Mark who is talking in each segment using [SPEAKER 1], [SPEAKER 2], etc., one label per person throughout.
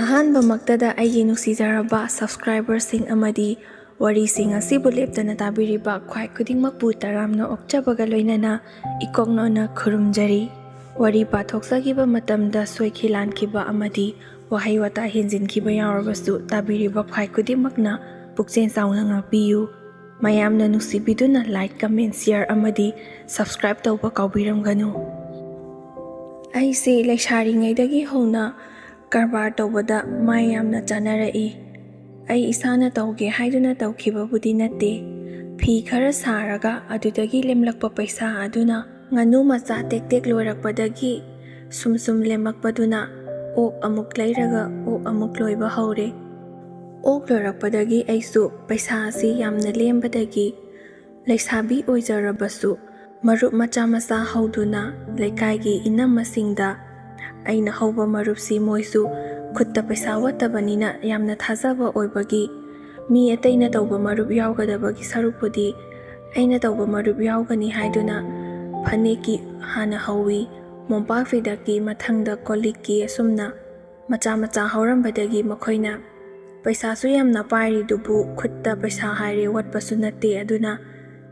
[SPEAKER 1] ꯑꯍꯥꯟꯕꯃꯛꯇꯗ ꯑꯩꯒꯤ ꯅꯨꯡꯁꯤꯖꯔꯕ ꯁꯕꯁꯀ꯭ꯔꯥꯏꯕꯔꯁꯤꯡ ꯑꯃꯗꯤ ꯋꯥꯔꯤꯁꯤꯡ ꯑꯁꯤꯕꯨ ꯂꯦꯞꯇꯅ ꯇꯥꯕꯤꯔꯤꯕ ꯈ꯭ꯋꯥꯏ ꯈꯨꯗꯤꯡꯃꯛꯄꯨ ꯇꯔꯥꯝꯅ ꯑꯣꯛꯆꯕꯒ ꯂꯣꯏꯅꯅ ꯏꯀꯣꯛꯅꯅ ꯈꯨꯔꯨꯝꯖꯔꯤ꯫ ꯋꯥꯔꯤ ꯄꯥꯊꯣꯛꯆꯈꯤꯕ ꯃꯇꯝꯗ ꯁꯣꯏꯈꯤ ꯂꯥꯟꯈꯤꯕ ꯑꯃꯗꯤ ꯋꯥꯍꯩ ꯋꯥꯇꯥ ꯍꯦꯟꯖꯤꯟꯈꯤꯕ ꯌꯥꯎꯔꯕꯁꯨ ꯇꯥꯕꯤꯔꯤꯕ ꯈ꯭ꯋꯥꯏ ꯈꯨꯗꯤꯡꯃꯛꯅ ꯄꯨꯛꯆꯦꯜ ꯆꯥꯎꯅ ꯉꯥꯛꯄꯤꯌꯨ꯫ ꯃꯌꯥꯝꯅ ꯅꯨꯡꯁꯤꯕꯤꯗꯨꯅ ꯂꯥꯏꯛ, ꯀꯃꯦꯟ, ꯁꯤꯌꯔ ꯑꯃꯗꯤ ꯁꯕꯁꯀ꯭ꯔꯥꯏꯕ ꯇꯧꯕ ꯀꯥꯎꯕꯤꯔꯝꯒꯅꯨ꯫ ꯑꯩꯁꯦ ꯂꯩꯁꯥꯔꯤꯉꯩꯗꯒꯤ ꯍꯧꯅ ꯀꯔꯕꯥꯔ ꯇꯧꯕꯗ ꯃꯥꯏ ꯌꯥꯝꯅ ꯆꯥꯅꯔꯛꯏ꯫ ꯑꯩ ꯏꯁꯥꯅ ꯇꯧꯒꯦ ꯍꯥꯏꯗꯨꯅ ꯇꯧꯈꯤꯕꯕꯨꯗꯤ ꯅꯠꯇꯦ꯫ ꯐꯤ ꯈꯔ ꯁꯥꯔꯒ ꯑꯗꯨꯗꯒꯤ ꯂꯦꯝꯂꯛꯄ ꯄꯩꯁꯥ ꯑꯗꯨꯅ ꯉꯥꯅꯨ ꯃꯆꯥ ꯇꯦꯛ ꯂꯣꯏꯔꯛꯄꯗꯒꯤ ꯁꯨꯝ ꯂꯦꯝꯃꯛꯄꯗꯨꯅ ꯑꯣꯛ ꯑꯃꯨꯛ ꯂꯩꯔꯒ ꯑꯣꯛ ꯑꯃꯨꯛ ꯂꯣꯏꯕ ꯍꯧꯔꯦ꯫ ꯑꯣꯛ ꯂꯣꯏꯔꯛꯄꯗꯒꯤ ꯑꯩꯁꯨ ꯄꯩꯁా ꯑꯁꯤ ꯌꯥꯝꯅ ꯂꯦꯝꯕꯗꯒꯤ ꯂꯩꯁꯥꯕꯤ ꯑꯣꯏꯖꯔꯕꯁꯨ ꯃꯔꯨꯞ ꯃꯆꯥ ꯃꯆꯥ ꯍꯧꯗꯨꯅ ꯂꯩꯀꯥꯏꯒꯤ ꯏꯅꯝꯃꯁꯤꯡꯗ ꯑꯩꯅ ꯍꯧꯕ ꯃꯔꯨꯞꯁꯤ ꯃꯣꯏꯁꯨ ꯈꯨꯠꯇ ꯄꯩꯁా ꯋꯠꯇꯕꯅꯤꯅ ꯌꯥꯝꯅ ꯊꯥꯖꯕ ꯑꯣꯏꯕꯒꯤ ꯃꯤ ꯑꯇꯩꯅ ꯇꯧꯕ ꯃꯔꯨꯞ ꯌꯥꯎꯒꯗꯕꯒꯤ ꯁꯔꯨꯛꯄꯨꯗꯤ ꯑꯩꯅ ꯇꯧꯕ ꯃꯔꯨꯞ ꯌꯥꯎꯒꯅꯤ ꯍꯥꯏꯗꯨꯅ ꯐꯅꯦꯛꯀꯤ ꯍꯥꯟꯅ ꯍꯧꯋꯤ, ꯃꯣꯝꯄꯥꯛ ꯐꯤꯗꯛꯀꯤ, ꯃꯊꯪꯗ ꯀꯣꯜꯂꯤꯛꯀꯤ, ꯑꯁꯨꯝꯅ ꯃꯆꯥ ꯃꯆꯥ ꯍꯧꯔꯝꯕꯗꯒꯤ ꯃꯈꯣꯏꯅ ꯄꯩꯁꯥꯁꯨ ꯌꯥꯝꯅ ꯄꯥꯏꯔꯤꯗꯨꯕꯨ ꯈꯨꯠꯇ ꯄꯩꯁꯥ ꯍꯥꯏꯔꯦ ꯋꯠꯄꯁꯨ ꯅꯠꯇꯦ, ꯑꯗꯨꯅ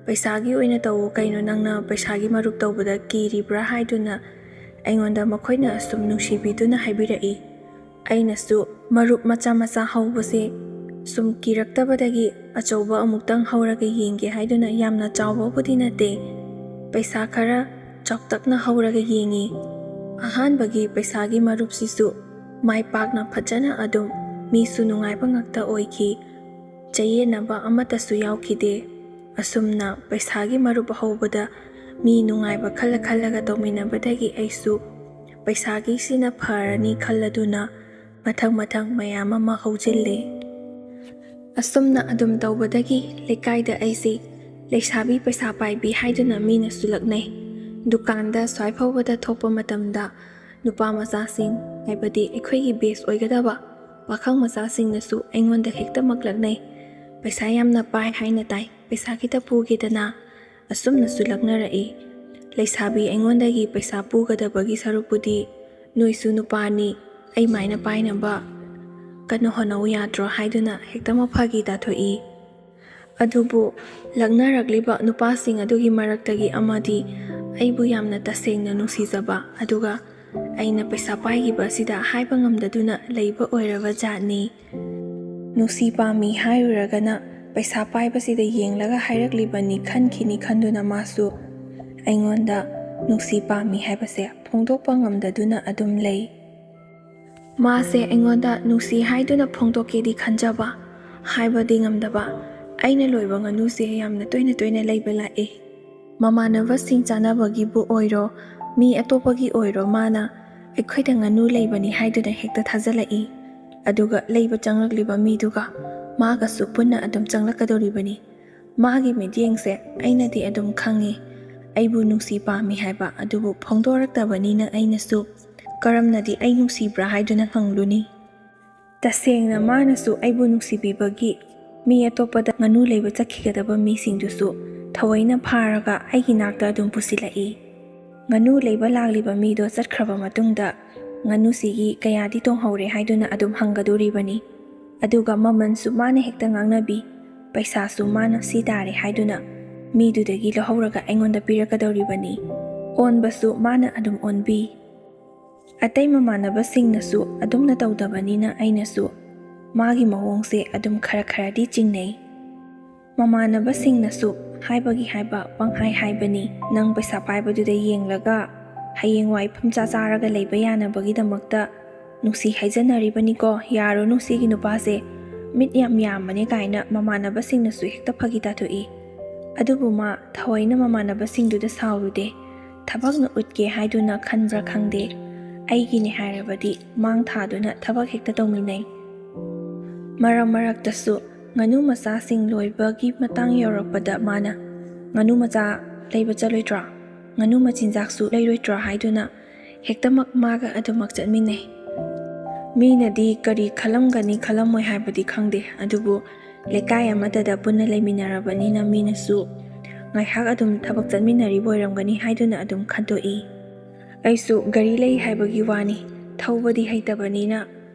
[SPEAKER 1] ꯄꯩꯁꯥꯒꯤ ꯑꯣꯏꯅ ꯇꯧꯋꯣ ꯀꯩꯅꯣ ꯅꯪꯅ ꯄꯩꯁꯥꯒꯤ ꯃꯔꯨꯞ ꯇꯧꯕꯗ ꯀꯤꯔꯤꯕ꯭ꯔꯥ ꯍꯥꯏꯗꯨꯅ ꯑꯩꯉꯣꯟꯗ ꯃꯈꯣꯏꯅ ꯑꯁꯨꯝ ꯅꯨꯡꯁꯤꯕꯤꯗꯨꯅ ꯍꯥꯏꯕꯤꯔꯛꯏ꯫ ꯑꯩꯅꯁꯨ ꯃꯔꯨꯞ ꯃꯆꯥ ꯃꯆꯥ ꯍꯧꯕꯁꯦ ꯁꯨꯝ ꯀꯤꯔꯛꯇꯕꯗꯒꯤ ꯑꯆꯧꯕ ꯑꯃꯨꯛꯇꯪ ꯍꯧꯔꯒ ꯌꯦꯡꯒꯦ ꯍꯥꯏꯗꯨꯅ ꯌꯥꯝꯅ ꯆꯥꯎꯕꯕꯨꯗꯤ ꯅꯠꯇꯦ, ꯄꯩꯁꯥ ꯈꯔ ꯆꯥꯎꯇꯛꯅ ꯍꯧꯔꯒ ꯌꯦꯡꯉꯤ꯫ ꯑꯍꯥꯟꯕꯒꯤ ꯄꯩꯁꯥꯒꯤ ꯃꯔꯨꯞꯁꯤꯁꯨ ꯃꯥꯏ ꯄꯥꯛꯅ ꯐꯖꯅ ꯑꯗꯨꯝ ꯃꯤꯁꯨ ꯅꯨꯡꯉꯥꯏꯕ ꯉꯛꯇ ꯑꯣꯏꯈꯤ, ꯆꯌꯦꯠꯅꯕ ꯑꯃꯠꯇꯁꯨ ꯌꯥꯎꯈꯤꯗꯦ꯫ ꯑꯁꯨꯝꯅ ꯄꯩꯁꯥꯒꯤ ꯃꯔꯨꯞ ꯍꯧꯕꯗ ꯃꯤ ꯅꯨꯡꯉꯥꯏꯕ ꯈꯜꯂꯒ ꯇꯧꯃꯤꯟꯅꯕꯗꯒꯤ ꯑꯩꯁꯨ ꯄꯩꯁꯥꯒꯤꯁꯤꯅ ꯐꯔꯅꯤ ꯈꯜꯂꯗꯨꯅ ꯃꯊꯪ ꯃꯌꯥꯝ ꯑꯃ ꯍꯧꯖꯤꯜꯂꯦ꯫ ꯑꯁꯨꯝꯅ ꯑꯗꯨꯝ ꯇꯧꯕꯗꯒꯤ ꯂꯩꯀꯥꯏꯗ ꯑꯩꯁꯦ ꯂꯩꯁꯥꯕꯤ ꯄꯩꯁా ꯄꯥꯏꯕꯤ ꯍꯥꯏꯗꯨꯅ ꯃꯤꯅꯁꯨ ꯂꯛꯅꯩ꯫ ꯗꯨꯀꯥꯟꯗ ꯁ꯭ꯋꯥꯏ ꯐꯥꯎꯕꯗ ꯊꯣꯛꯄ ꯃꯇꯝꯗ ꯅꯨꯄꯥ ꯃꯆꯥꯁꯤꯡ ꯍꯥꯏꯕꯗꯤ ꯑꯩꯈꯣꯏꯒꯤ ꯕꯦꯁ ꯑꯣꯏꯒꯗꯕ ꯄꯥꯈꯪ ꯃꯆꯥꯁꯤꯡꯅꯁꯨ ꯑꯩꯉꯣꯟꯗ ꯍꯦꯛꯇꯃꯛ ꯂꯛꯅꯩ, ꯄꯩꯁꯥ ꯌꯥꯝꯅ ꯄꯥꯏ ꯍꯥꯏꯅ ꯇꯥꯏ, ꯄꯩꯁꯥ ꯈꯤꯇ ꯄꯨꯒꯦꯗꯅ, ꯑꯁꯨꯝꯅꯁꯨ ꯂꯛꯅꯔꯛꯏ꯫ ꯂꯩꯁꯥꯕꯤ ꯑꯩꯉꯣꯟꯗꯒꯤ ꯄꯩꯁꯥ ꯄꯨꯒꯗꯕꯒꯤ ꯁꯔꯨꯛꯄꯨꯗꯤ ꯅꯣꯏꯁꯨ ꯅꯨꯄꯥꯅꯤ, ꯑꯩꯃꯥꯏꯅ ꯄꯥꯏꯅꯕ ꯀꯟꯅ ꯍꯣꯠꯅꯧ ꯌꯥꯗ꯭ꯔꯣ ꯍꯥꯏꯗꯨꯅ ꯍꯦꯛꯇꯃꯛ ꯐꯥꯒꯤ ꯇꯥꯊꯣꯛꯏ꯫ ꯑꯗꯨꯕꯨ ꯂꯛꯅꯔꯛꯂꯤꯕ ꯅꯨꯄꯥꯁꯤꯡ ꯑꯗꯨꯒꯤ ꯃꯔꯛꯇꯒꯤ ꯑꯃꯗꯤ ꯑꯩꯕꯨ ꯌꯥꯝꯅ ꯇꯁꯦꯡꯅ ꯅꯨꯡꯁꯤꯖꯕ ꯑꯗꯨꯒ ꯑꯩꯅ ꯄꯩꯁꯥ ꯈꯥꯏꯈꯤꯕ ꯑꯁꯤꯗ ꯍꯥꯏꯕ ꯉꯝꯗꯗꯨꯅ ꯂꯩꯕ ꯑꯣꯏꯔꯕ ꯖꯥꯠꯅꯤ꯫ ꯅꯨꯡꯁꯤ ꯄꯥꯝꯃꯤ ꯍꯥꯏꯔꯨꯔꯒꯅ ꯄꯩꯁꯥ ꯄꯥꯏꯕꯁꯤꯗ ꯌꯦꯡꯂꯒ ꯍꯥꯏꯔꯛꯂꯤꯕꯅꯤ ꯈꯟꯈꯤꯅꯤ ꯈꯟꯗꯨꯅ ꯃꯥꯁꯨ ꯑꯩꯉꯣꯟꯗ ꯅꯨꯡꯁꯤ ꯄꯥꯝꯃꯤ ꯍꯥꯏꯕꯁꯦ ꯐꯣꯡꯗꯣꯛꯄ ꯉꯝꯗꯗꯨꯅ ꯑꯗꯨꯝ ꯂꯩ꯫ ꯃꯥꯁꯦ ꯑꯩꯉꯣꯟꯗ ꯅꯨꯡꯁꯤ ꯍꯥꯏꯗꯨꯅ ꯐꯣꯡꯗꯣꯛꯀꯦꯗꯤ ꯈꯟꯖꯕ, ꯍꯥꯏꯕꯗꯤ ꯉꯝꯗꯕ꯫ ꯑꯩꯅ ꯂꯣꯏꯕ ꯉꯥꯅꯨꯁꯦ ꯌꯥꯝꯅ ꯇꯣꯏꯅ ꯂꯩꯕ ꯂꯥꯛꯑꯦ꯫ ꯃꯃꯥꯟꯅꯕꯁꯤꯡ ꯆꯥꯅꯕꯒꯤꯕꯨ ꯑꯣꯏꯔꯣ, ꯃꯤ ꯑꯇꯣꯞꯄꯒꯤ ꯑꯣꯏꯔꯣ, ꯃꯥꯅ ꯑꯩꯈꯣꯏꯗ ꯉꯥꯅꯨ ꯂꯩꯕꯅꯤ ꯍꯥꯏꯗꯨꯅ ꯍꯦꯛꯇ ꯊꯥꯖꯜꯂꯛꯏ꯫ ꯑꯗꯨꯒ ꯂꯩꯕ ꯆꯪꯂꯛꯂꯤꯕ ꯃꯤꯗꯨꯒ ꯃꯥꯒꯁꯨ ꯄꯨꯟꯅ ꯑꯗꯨꯝ ꯆꯪꯂꯛꯀꯗꯧꯔꯤꯕꯅꯤ꯫ ꯃꯥꯒꯤ ꯃꯤꯠꯌꯦꯡꯁꯦ ꯑꯩꯅꯗꯤ ꯑꯗꯨꯝ ꯈꯪꯉꯤ, ꯑꯩꯕꯨ ꯅꯨꯡꯁꯤ ꯄꯥꯝꯃꯤ ꯍꯥꯏꯕ, ꯑꯗꯨꯕꯨ ꯐꯣꯡꯗꯣꯔꯛꯇꯕꯅꯤꯅ ꯑꯩꯅꯁꯨ ꯀꯔꯝꯅꯗꯤ ꯑꯩ ꯅꯨꯡꯁꯤꯕ꯭ꯔꯥ ꯍꯥꯏꯗꯨꯅ ꯍꯪꯂꯨꯅꯤ꯫ ꯇꯁꯦꯡꯅ ꯃꯥꯅꯁꯨ ꯑꯩꯕꯨ ꯅꯨꯡꯁꯤꯕꯤꯕꯒꯤ ꯃꯤ ꯑꯇꯣꯞꯄꯗ ꯉꯥꯅꯨ ꯂꯩꯕ ꯆꯠꯈꯤꯒꯗꯕ ꯃꯤꯁꯤꯡꯗꯨꯁꯨ ꯊꯑꯣꯏꯅ ꯐꯥꯔꯒ ꯑꯩꯒꯤ ꯅꯥꯛꯇ ꯑꯗꯨꯝ ꯄꯨꯁꯤꯜꯂꯛꯏ꯫ ꯉꯥꯅꯨ ꯂꯩꯕ ꯂꯥꯛꯂꯤꯕ ꯃꯤꯗꯣ ꯆꯠꯈ꯭ꯔꯕ ꯃꯇꯨꯡꯗ ꯉꯥꯅꯨꯁꯤꯒꯤ ꯀꯌꯥꯗꯤ ꯇꯣꯡꯍꯧꯔꯦ ꯍꯥꯏꯗꯨꯅ ꯑꯗꯨꯝ ꯍꯪꯒꯗꯣꯔꯤꯕꯅꯤ꯫ ꯑꯗꯨꯒ ꯃꯃꯜꯁꯨ ꯃꯥꯅ ꯍꯦꯛꯇ ꯉꯥꯡꯅꯕꯤ, ꯄꯩꯁꯥꯁꯨ ꯃꯥꯅ ꯁꯤ ꯇꯥꯔꯦ ꯍꯥꯏꯗꯨꯅ ꯃꯤꯗꯨꯗꯒꯤ ꯂꯧꯍꯧꯔꯒ ꯑꯩꯉꯣꯟꯗ ꯄꯤꯔꯛꯀꯗꯧꯔꯤꯕꯅꯤ꯫ ꯑꯣꯟꯕꯁꯨ ꯃꯥꯅ ꯑꯗꯨꯝ ꯑꯣꯟꯕꯤ꯫ ꯑꯇꯩ ꯃꯃꯥꯟꯅꯕꯁꯤꯡꯅꯁꯨ ꯑꯗꯨꯝꯅ ꯇꯧꯗꯕꯅꯤꯅ ꯑꯩꯅꯁꯨ ꯃꯥꯒꯤ ꯃꯑꯣꯡꯁꯦ ꯑꯗꯨꯝ ꯈꯔꯗꯤ ꯆꯤꯡꯅꯩ꯫ ꯃꯃꯥꯟꯅꯕꯁꯤꯡꯅꯁꯨ ꯍꯥꯏꯕꯒꯤ ꯍꯥꯏꯕ ꯄꯪꯍꯥꯏ ꯍꯥꯏꯕꯅꯤ, ꯅꯪ ꯄꯩꯁా ꯄꯥꯏꯕꯗꯨꯗ ꯌꯦꯡꯂꯒ ꯍꯌꯦꯡꯋꯥꯏ ꯐꯝꯆꯥ ꯆꯥꯔꯒ ꯂꯩꯕ ꯌꯥꯅꯕꯒꯤꯗꯃꯛꯇ ꯅꯨꯡꯁꯤ ꯍꯥꯏꯖꯅꯔꯤꯕꯅꯤꯀꯣ, ꯌꯥꯔꯨꯅꯨ ꯁꯤꯒꯤ ꯅꯨꯄꯥꯁꯦ, ꯃꯤꯠ ꯌꯥꯝ ꯌꯥꯝꯕꯅꯦ ꯀꯥꯏꯅ ꯃꯃꯥꯟꯅꯕꯁꯤꯡꯅꯁꯨ ꯍꯦꯛꯇ ꯐꯥꯒꯤ ꯇꯥꯊꯣꯛꯏ꯫ ꯑꯗꯨꯕꯨ ꯃꯥ ꯊꯑꯣꯏꯅ ꯃꯃꯥꯟꯅꯕꯁꯤꯡꯗꯨꯗ ꯁꯥꯎꯔꯨꯗꯦ, ꯊꯕꯛꯅ ꯎꯠꯀꯦ ꯍꯥꯏꯗꯨꯅ ꯈꯟꯕ꯭ꯔꯥ ꯈꯪꯗꯦ, ꯑꯩꯒꯤꯅꯦ ꯍꯥꯏꯔꯕꯗꯤ ꯃꯥꯡ ꯊꯥꯗꯨꯅꯊꯕꯛ ꯍꯦꯛꯇ ꯇꯧꯃꯤꯟꯅꯩ꯫ ꯃꯔꯛꯇꯁꯨ ꯉꯥꯅꯨ ꯃꯆꯥꯁꯤꯡ ꯂꯣꯏꯕꯒꯤ matang ꯌꯧꯔꯛꯄꯗ ꯃꯥꯅ ꯉꯥꯅꯨ ꯃꯆꯥ ꯂꯩꯕ ꯆꯠꯂꯣꯏꯗ꯭ꯔꯣ, ꯉꯥꯅꯨ ꯃꯆꯤꯟꯖꯥꯛꯁꯨ ꯂꯩꯔꯣꯏꯗ꯭ꯔꯣ ꯍꯥꯏꯗꯨꯅ ꯍꯦꯛꯇꯃꯛ ꯃꯥꯒ ꯑꯗꯨꯃꯛ ꯆꯠꯃꯤꯟꯅꯩ꯫ ꯃꯤꯅꯗꯤ ꯀꯔꯤ ꯈꯜꯂꯝꯒꯅꯤ ꯈꯜꯂꯝꯃꯣꯏ ꯍꯥꯏꯕꯗꯤ ꯈꯪꯗꯦ, ꯑꯗꯨꯕꯨ ꯂꯩꯀꯥꯏ ꯑꯃꯠꯇꯗ ꯄꯨꯟꯅ ꯂꯩꯃꯤꯟꯅꯔꯕꯅꯤꯅ ꯃꯤꯅꯁꯨ ꯉꯥꯏꯍꯥꯛ ꯑꯗꯨꯝ ꯊꯕꯛ ꯆꯠꯃꯤꯟꯅꯔꯤꯕ ꯑꯣꯏꯔꯝꯒꯅꯤ ꯍꯥꯏꯗꯨꯅ ꯑꯗꯨꯝ ꯈꯟꯗꯣꯛꯏ꯫ ꯑꯩꯁꯨ ꯒꯥꯔꯤ ꯂꯩ ꯍꯥꯏꯕꯒꯤ ꯋꯥꯅꯤ, ꯊꯧꯕꯗꯤ ꯍꯩꯇꯕꯅꯤꯅ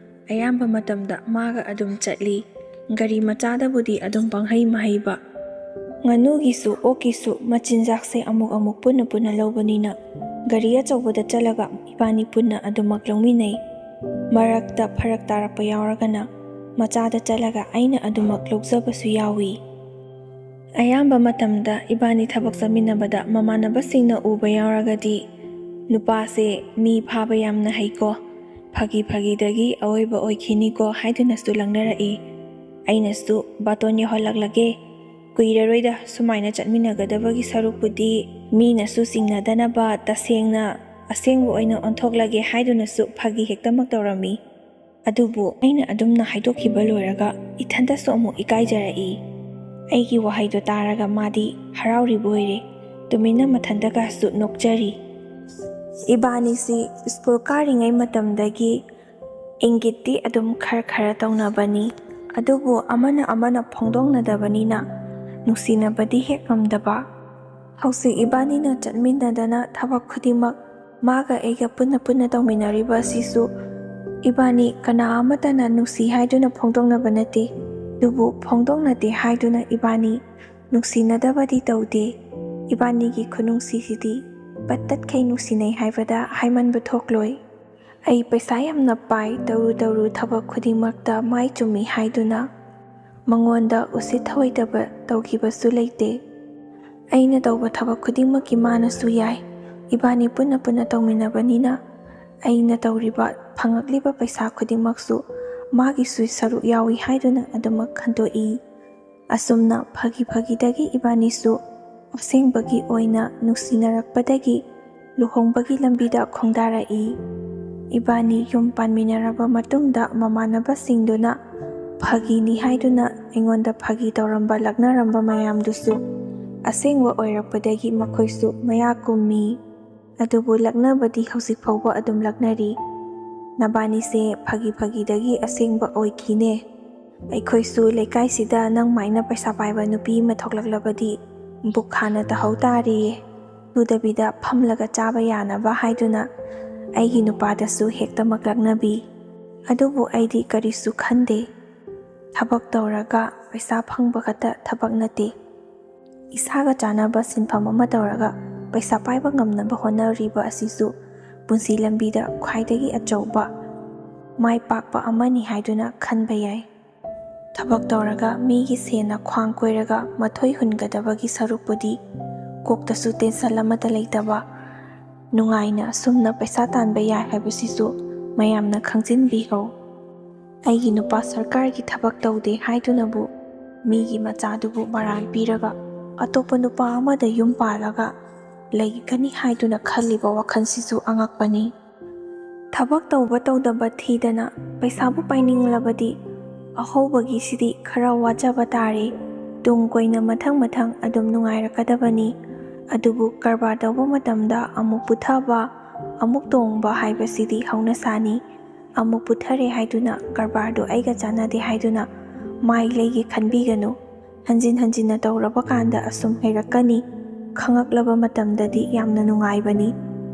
[SPEAKER 1] ꯑꯌꯥꯝꯕ ꯃꯇꯝꯗ ꯃꯥꯒ ꯑꯗꯨꯝ ꯆꯠꯂꯤ꯫ ꯒꯥꯔꯤ ꯃꯆꯥꯗꯕꯨꯗꯤ ꯑꯗꯨꯝ ꯄꯪꯍꯩ ꯃꯍꯩꯕ꯫ ꯉꯥꯅꯨꯒꯤꯁꯨ ꯑꯣꯛꯀꯤꯁꯨ ꯃꯆꯤꯟꯖꯥꯛꯁꯦ ꯑꯃꯨꯛ ꯄꯨꯟꯅ ꯂꯧꯕꯅꯤꯅ ꯒꯥꯔꯤ ꯑꯆꯧꯕꯗ ꯆꯠꯂꯒ ꯏꯕꯥꯅꯤ ꯄꯨꯟꯅ ꯑꯗꯨꯃꯛ ꯂꯧꯃꯤꯟꯅꯩ꯫ ꯃꯔꯛꯇ ꯐꯔꯛ ꯇꯥꯔꯛꯄ ꯌꯥꯎꯔꯒꯅ ꯃꯆꯥꯗ ꯆꯠꯂꯒ ꯑꯩꯅ ꯑꯗꯨꯃꯛ ꯂꯧꯖꯕꯁꯨ ꯌꯥꯎꯏ꯫ ꯑꯌꯥꯝꯕ ꯃꯇꯝꯗ ꯏꯕꯥꯅꯤ ꯊꯕꯛ ꯆꯠꯃꯤꯟꯅꯕꯗ ꯃꯃꯥꯟꯅꯕꯁꯤꯡꯅ ꯎꯕ ꯌꯥꯎꯔꯒꯗꯤ ꯅꯨꯄꯥꯁꯦ ꯃꯤ ꯐꯥꯕ ꯌꯥꯝꯅ ꯍꯩꯀꯣ, ꯐꯥꯒꯤꯗꯒꯤ ꯑꯑꯣꯏꯕ ꯑꯣꯏꯈꯤꯅꯤꯀꯣ ꯍꯥꯏꯗꯨꯅꯁꯨ ꯂꯛꯅꯔꯛꯏ꯫ ꯑꯩꯅꯁꯨ ꯕꯥꯇꯣꯟ ꯌꯧꯍꯜꯂꯛꯂꯒꯦ, ꯀꯨꯏꯔꯔꯣꯏꯗ ꯁꯨꯃꯥꯏꯅ ꯆꯠꯃꯤꯟꯅꯒꯗꯕꯒꯤ ꯁꯔꯨꯛꯄꯨꯗꯤ ꯃꯤꯅꯁꯨ ꯆꯤꯡꯅꯗꯅꯕ ꯇꯁꯦꯡꯅ ꯑꯁꯦꯡꯕ ꯑꯣꯏꯅ ꯑꯣꯟꯊꯣꯛꯂꯒꯦ ꯍꯥꯏꯗꯨꯅꯁꯨ ꯐꯥꯒꯤ ꯍꯦꯛꯇꯃꯛ ꯇꯧꯔꯝꯃꯤ꯫ ꯑꯗꯨꯕꯨ ꯑꯩꯅ ꯑꯗꯨꯝꯅ ꯍꯥꯏꯗꯣꯛꯈꯤꯕ ꯂꯣꯏꯔꯒ ꯏꯊꯟꯇꯁꯨ ꯑꯃꯨꯛ ꯏꯀꯥꯏꯖꯔꯛꯏ꯫ ꯑꯩꯒꯤ ꯋꯥꯍꯩꯗꯣ ꯇꯥꯔꯒ ꯃꯥꯗꯤ ꯍꯔꯥꯎꯔꯤꯕ ꯑꯣꯏꯔꯦ, ꯇꯨꯃꯤꯟꯅ ꯃꯊꯟꯇꯒꯁꯨ ꯅꯣꯛꯆꯔꯤ꯫ ꯏꯕꯥꯅꯤꯁꯤ ꯁ꯭ꯀꯨꯜ ꯀꯥꯔꯤꯉꯩ ꯃꯇꯝꯗꯒꯤ ꯏꯪꯒꯤꯠꯇꯤ ꯑꯗꯨꯝ ꯈꯔ ꯇꯧꯅꯕꯅꯤ꯫ ꯑꯗꯨꯕꯨ ꯑꯃꯅ ꯐꯣꯡꯗꯣꯛꯅꯗꯕꯅꯤꯅ ꯅꯨꯡꯁꯤꯅꯕꯗꯤ ꯍꯦꯛ ꯉꯝꯗꯕ꯫ ꯍꯧꯖꯤꯛ ꯏꯕꯥꯅꯤꯅ ꯆꯠꯃꯤꯟꯅꯗꯅ ꯊꯕꯛ ꯈꯨꯗꯤꯡꯃꯛ ꯃꯥꯒ ꯑꯩꯒ ꯄꯨꯟꯅ ꯇꯧꯃꯤꯟꯅꯔꯤꯕ ꯑꯁꯤꯁꯨ ꯏꯕꯥꯅꯤ ꯀꯅꯥ ꯑꯃꯠꯇꯅ ꯅꯨꯡꯁꯤ ꯍꯥꯏꯗꯨꯅ ꯐꯣꯡꯗꯣꯛꯅꯕ ꯅꯠꯇꯦ꯫ ꯑꯗꯨꯕꯨ ꯐꯣꯡꯗꯣꯛꯅꯗꯦ ꯍꯥꯏꯗꯨꯅ ꯏꯕꯥꯅꯤ ꯅꯨꯡꯁꯤꯅꯗꯕꯗꯤ ꯇꯧꯗꯦ꯫ ꯏꯕꯥꯅꯤꯒꯤ ꯈꯨꯅꯨꯡꯁꯤꯁꯤꯗꯤ ꯄꯠꯇꯠꯈꯩ ꯅꯨꯡꯁꯤꯅꯩ ꯍꯥꯏꯕꯗ ꯍꯥꯏꯃꯟꯕ ꯊꯣꯛꯂꯣꯏ꯫ ꯑꯩ ꯄꯩꯁꯥ ꯌꯥꯝꯅ ꯄꯥꯏ, ꯇꯧꯔꯨ ꯊꯕꯛ ꯈꯨꯗꯤꯡꯃꯛꯇ ꯃꯥꯏ ꯆꯨꯝꯃꯤ ꯍꯥꯏꯗꯨꯅ ꯃꯉꯣꯟꯗ ꯎꯁꯤꯠ ꯊꯑꯣꯏꯗꯕ ꯇꯧꯈꯤꯕꯁꯨ ꯂꯩꯇꯦ꯫ ꯑꯩꯅ ꯇꯧꯕ ꯊꯕꯛ ꯈꯨꯗꯤꯡꯃꯛꯀꯤ ꯃꯥꯅꯁꯨ ꯌꯥꯏ꯫ ꯏꯕꯥꯅꯤ ꯄꯨꯟꯅ ꯇꯧꯃꯤꯟꯅꯕꯅꯤꯅ ꯑꯩꯅ ꯇꯧꯔꯤꯕ ꯐꯪꯉꯛꯂꯤꯕ ꯄꯩꯁꯥ ꯈꯨꯗꯤꯡꯃꯛꯁꯨ ꯃꯥꯒꯤꯁꯨ ꯁꯔꯨꯛ ꯌꯥꯎꯏ ꯍꯥꯏꯗꯨꯅ ꯑꯗꯨꯃꯛ ꯈꯟꯗꯣꯛꯏ꯫ ꯑꯁꯨꯝꯅ ꯐꯥꯒꯤꯗꯒꯤ ꯏꯕꯥꯅꯤꯁꯨ ꯑꯁꯦꯡꯕꯒꯤ ꯑꯣꯏꯅ ꯅꯨꯡꯁꯤꯅꯔꯛꯄꯗꯒꯤ ꯂꯨꯍꯣꯡꯕꯒꯤ ꯂꯝꯕꯤꯗ ꯈꯣꯡꯗꯥꯔꯛꯏ꯫ ꯏꯕꯥꯅꯤ ꯌꯨꯝ ꯄꯥꯟꯃꯤꯟꯅꯔꯕ ꯃꯇꯨꯡꯗ ꯃꯃꯥꯟꯅꯕꯁꯤꯡꯗꯨꯅ ꯐꯥꯒꯤꯅꯤ ꯍꯥꯏꯗꯨꯅ ꯑꯩꯉꯣꯟꯗ ꯐꯥꯒꯤ ꯇꯧꯔꯝꯕ ꯂꯛꯅꯔꯝꯕ ꯃꯌꯥꯝꯗꯨꯁꯨ ꯑꯁꯦꯡꯕ ꯑꯣꯏꯔꯛꯄꯗꯒꯤ ꯃꯈꯣꯏꯁꯨ ꯃꯌꯥ ꯀꯨꯝꯃꯤ꯫ ꯑꯗꯨꯕꯨ ꯂꯛꯅꯕꯗꯤ ꯍꯧꯖꯤꯛ ꯐꯥꯎꯕ ꯑꯗꯨꯝ ꯂꯛꯅꯔꯤ꯫ ꯅꯕꯥꯅꯤꯁꯦ ꯐꯥꯒꯤꯗꯒꯤ ꯑꯁꯦꯡꯕ ꯑꯣꯏꯈꯤꯅꯦ꯫ ꯑꯩꯈꯣꯏꯁꯨ ꯂꯩꯀꯥꯏꯁꯤꯗ ꯅꯪ ꯃꯥꯏꯅ ꯄꯩꯁꯥ ꯄꯥꯏꯕ ꯅꯨꯄꯤ ꯑꯃ ꯊꯣꯛꯂꯛꯂꯕꯗꯤ ꯕꯨꯛ ꯍꯥꯟꯅ ꯇꯥꯍꯧ ꯇꯥꯔꯦꯌꯦ, ꯎꯗꯕꯤꯗ ꯐꯝꯂꯒ ꯆꯥꯕ ꯌꯥꯅꯕ ꯍꯥꯏꯗꯨꯅ ꯑꯩꯒꯤ ꯅꯨꯄꯥꯗꯁꯨ ꯍꯦꯛꯇꯃꯛ ꯂꯛꯅꯕꯤ꯫ ꯑꯗꯨꯕꯨ ꯑꯩꯗꯤ ꯀꯔꯤꯁꯨ ꯈꯟꯗꯦ꯫ ꯊꯕꯛ ꯇꯧꯔꯒ ꯄꯩꯁా ꯐꯪꯕ ꯈꯛꯇ ꯊꯕꯛ ꯅꯠꯇꯦ, ꯏꯁꯥꯒ ꯆꯥꯅꯕ ꯁꯤꯟꯐꯝ ꯑꯃ ꯇꯧꯔꯒ ꯄꯩꯁꯥ ꯄꯥꯏꯕ ꯉꯝꯅꯕ ꯍꯣꯠꯅꯔꯤꯕ ꯑꯁꯤꯁꯨ ꯄꯨꯟꯁꯤ ꯂꯝꯕꯤꯗ ꯈ꯭ꯋꯥꯏꯗꯒꯤ ꯑꯆꯧꯕ ꯃꯥꯏ ꯄꯥꯛꯄ ꯑꯃꯅꯤ ꯍꯥꯏꯗꯨꯅ ꯈꯟꯕ ꯌꯥꯏ꯫ ꯊꯕꯛ ꯇꯧꯔꯒ ꯃꯤꯒꯤ ꯁꯦꯟꯅ ꯈ꯭ꯋꯥꯡ ꯀꯣꯏꯔꯒ ꯃꯊꯣꯏ ꯍꯨꯟꯒꯗꯕꯒꯤ ꯁꯔꯨꯛꯄꯨꯗꯤ ꯀꯣꯛꯇꯁꯨ ꯇꯦꯟꯁꯟ ꯑꯃꯠꯇ ꯂꯩꯇꯕ ꯅꯨꯡꯉꯥꯏꯅ ꯑꯁꯨꯝꯅ ꯄꯩꯁꯥ ꯇꯥꯟꯕ ꯌꯥꯏ ꯍꯥꯏꯕꯁꯤꯁꯨ ꯃꯌꯥꯝꯅ ꯈꯪꯖꯤꯟꯕꯤꯍꯧ꯫ ꯑꯩꯒꯤ ꯅꯨꯄꯥ ꯁꯔꯀꯥꯔꯒꯤ ꯊꯕꯛ ꯇꯧꯗꯦ ꯍꯥꯏꯗꯨꯅꯕꯨ ꯃꯤꯒꯤ ꯃꯆꯥꯗꯨꯕꯨ ꯃꯔꯥꯜ ꯄꯤꯔꯒ ꯑꯇꯣꯞꯄ ꯅꯨꯄꯥ ꯑꯃꯗ ꯌꯨꯝ ꯄꯥꯜꯂꯒ ꯂꯩꯒꯅꯤ ꯍꯥꯏꯗꯨꯅ ꯈꯜꯂꯤꯕ ꯋꯥꯈꯜꯁꯤꯁꯨ ꯑꯉꯛꯄꯅꯤ꯫ ꯊꯕꯛ ꯇꯧꯕ ꯇꯧꯗꯕ ꯊꯤꯗꯅ ꯄꯩꯁꯥꯕꯨ ꯄꯥꯏꯅꯤꯡꯂꯕꯗꯤ ꯑꯍꯧꯕꯒꯤꯁꯤꯗꯤ ꯈꯔ ꯋꯥꯖꯕ ꯇꯥꯔꯦ꯫ ꯇꯨꯡ ꯀꯣꯏꯅ ꯃꯊꯪ ꯑꯗꯨꯝ ꯅꯨꯡꯉꯥꯏꯔꯛꯀꯗꯕꯅꯤ꯫ ꯑꯗꯨꯕꯨ ꯀꯔꯕꯥꯔ ꯇꯧꯕ ꯃꯇꯝꯗ ꯑꯃꯨꯛ ꯄꯨꯊꯕ ꯑꯃꯨꯛ ꯇꯣꯡꯕ ꯍꯥꯏꯕꯁꯤꯗꯤ ꯍꯧꯅꯁꯥꯅꯤ꯫ ꯑꯃꯨꯛ ꯄꯨꯊꯔꯦ ꯍꯥꯏꯗꯨꯅ ꯀꯔꯕꯥꯔꯗꯨ ꯑꯩꯒ ꯆꯥꯟꯅꯗꯦ ꯍꯥꯏꯗꯨꯅ ꯃꯥꯏ ꯂꯩꯒꯦ ꯈꯟꯕꯤꯒꯅꯨ꯫ ꯍꯟꯖꯤꯟꯅ ꯇꯧꯔꯕ ꯀꯥꯟꯗ ꯑꯁꯨꯝ ꯍꯩꯔꯛꯀꯅꯤ꯫ ꯈꯪꯉꯛꯂꯕ ꯃꯇꯝꯗꯗꯤ ꯌꯥꯝꯅ ꯅꯨꯡꯉꯥꯏꯕꯅꯤ꯫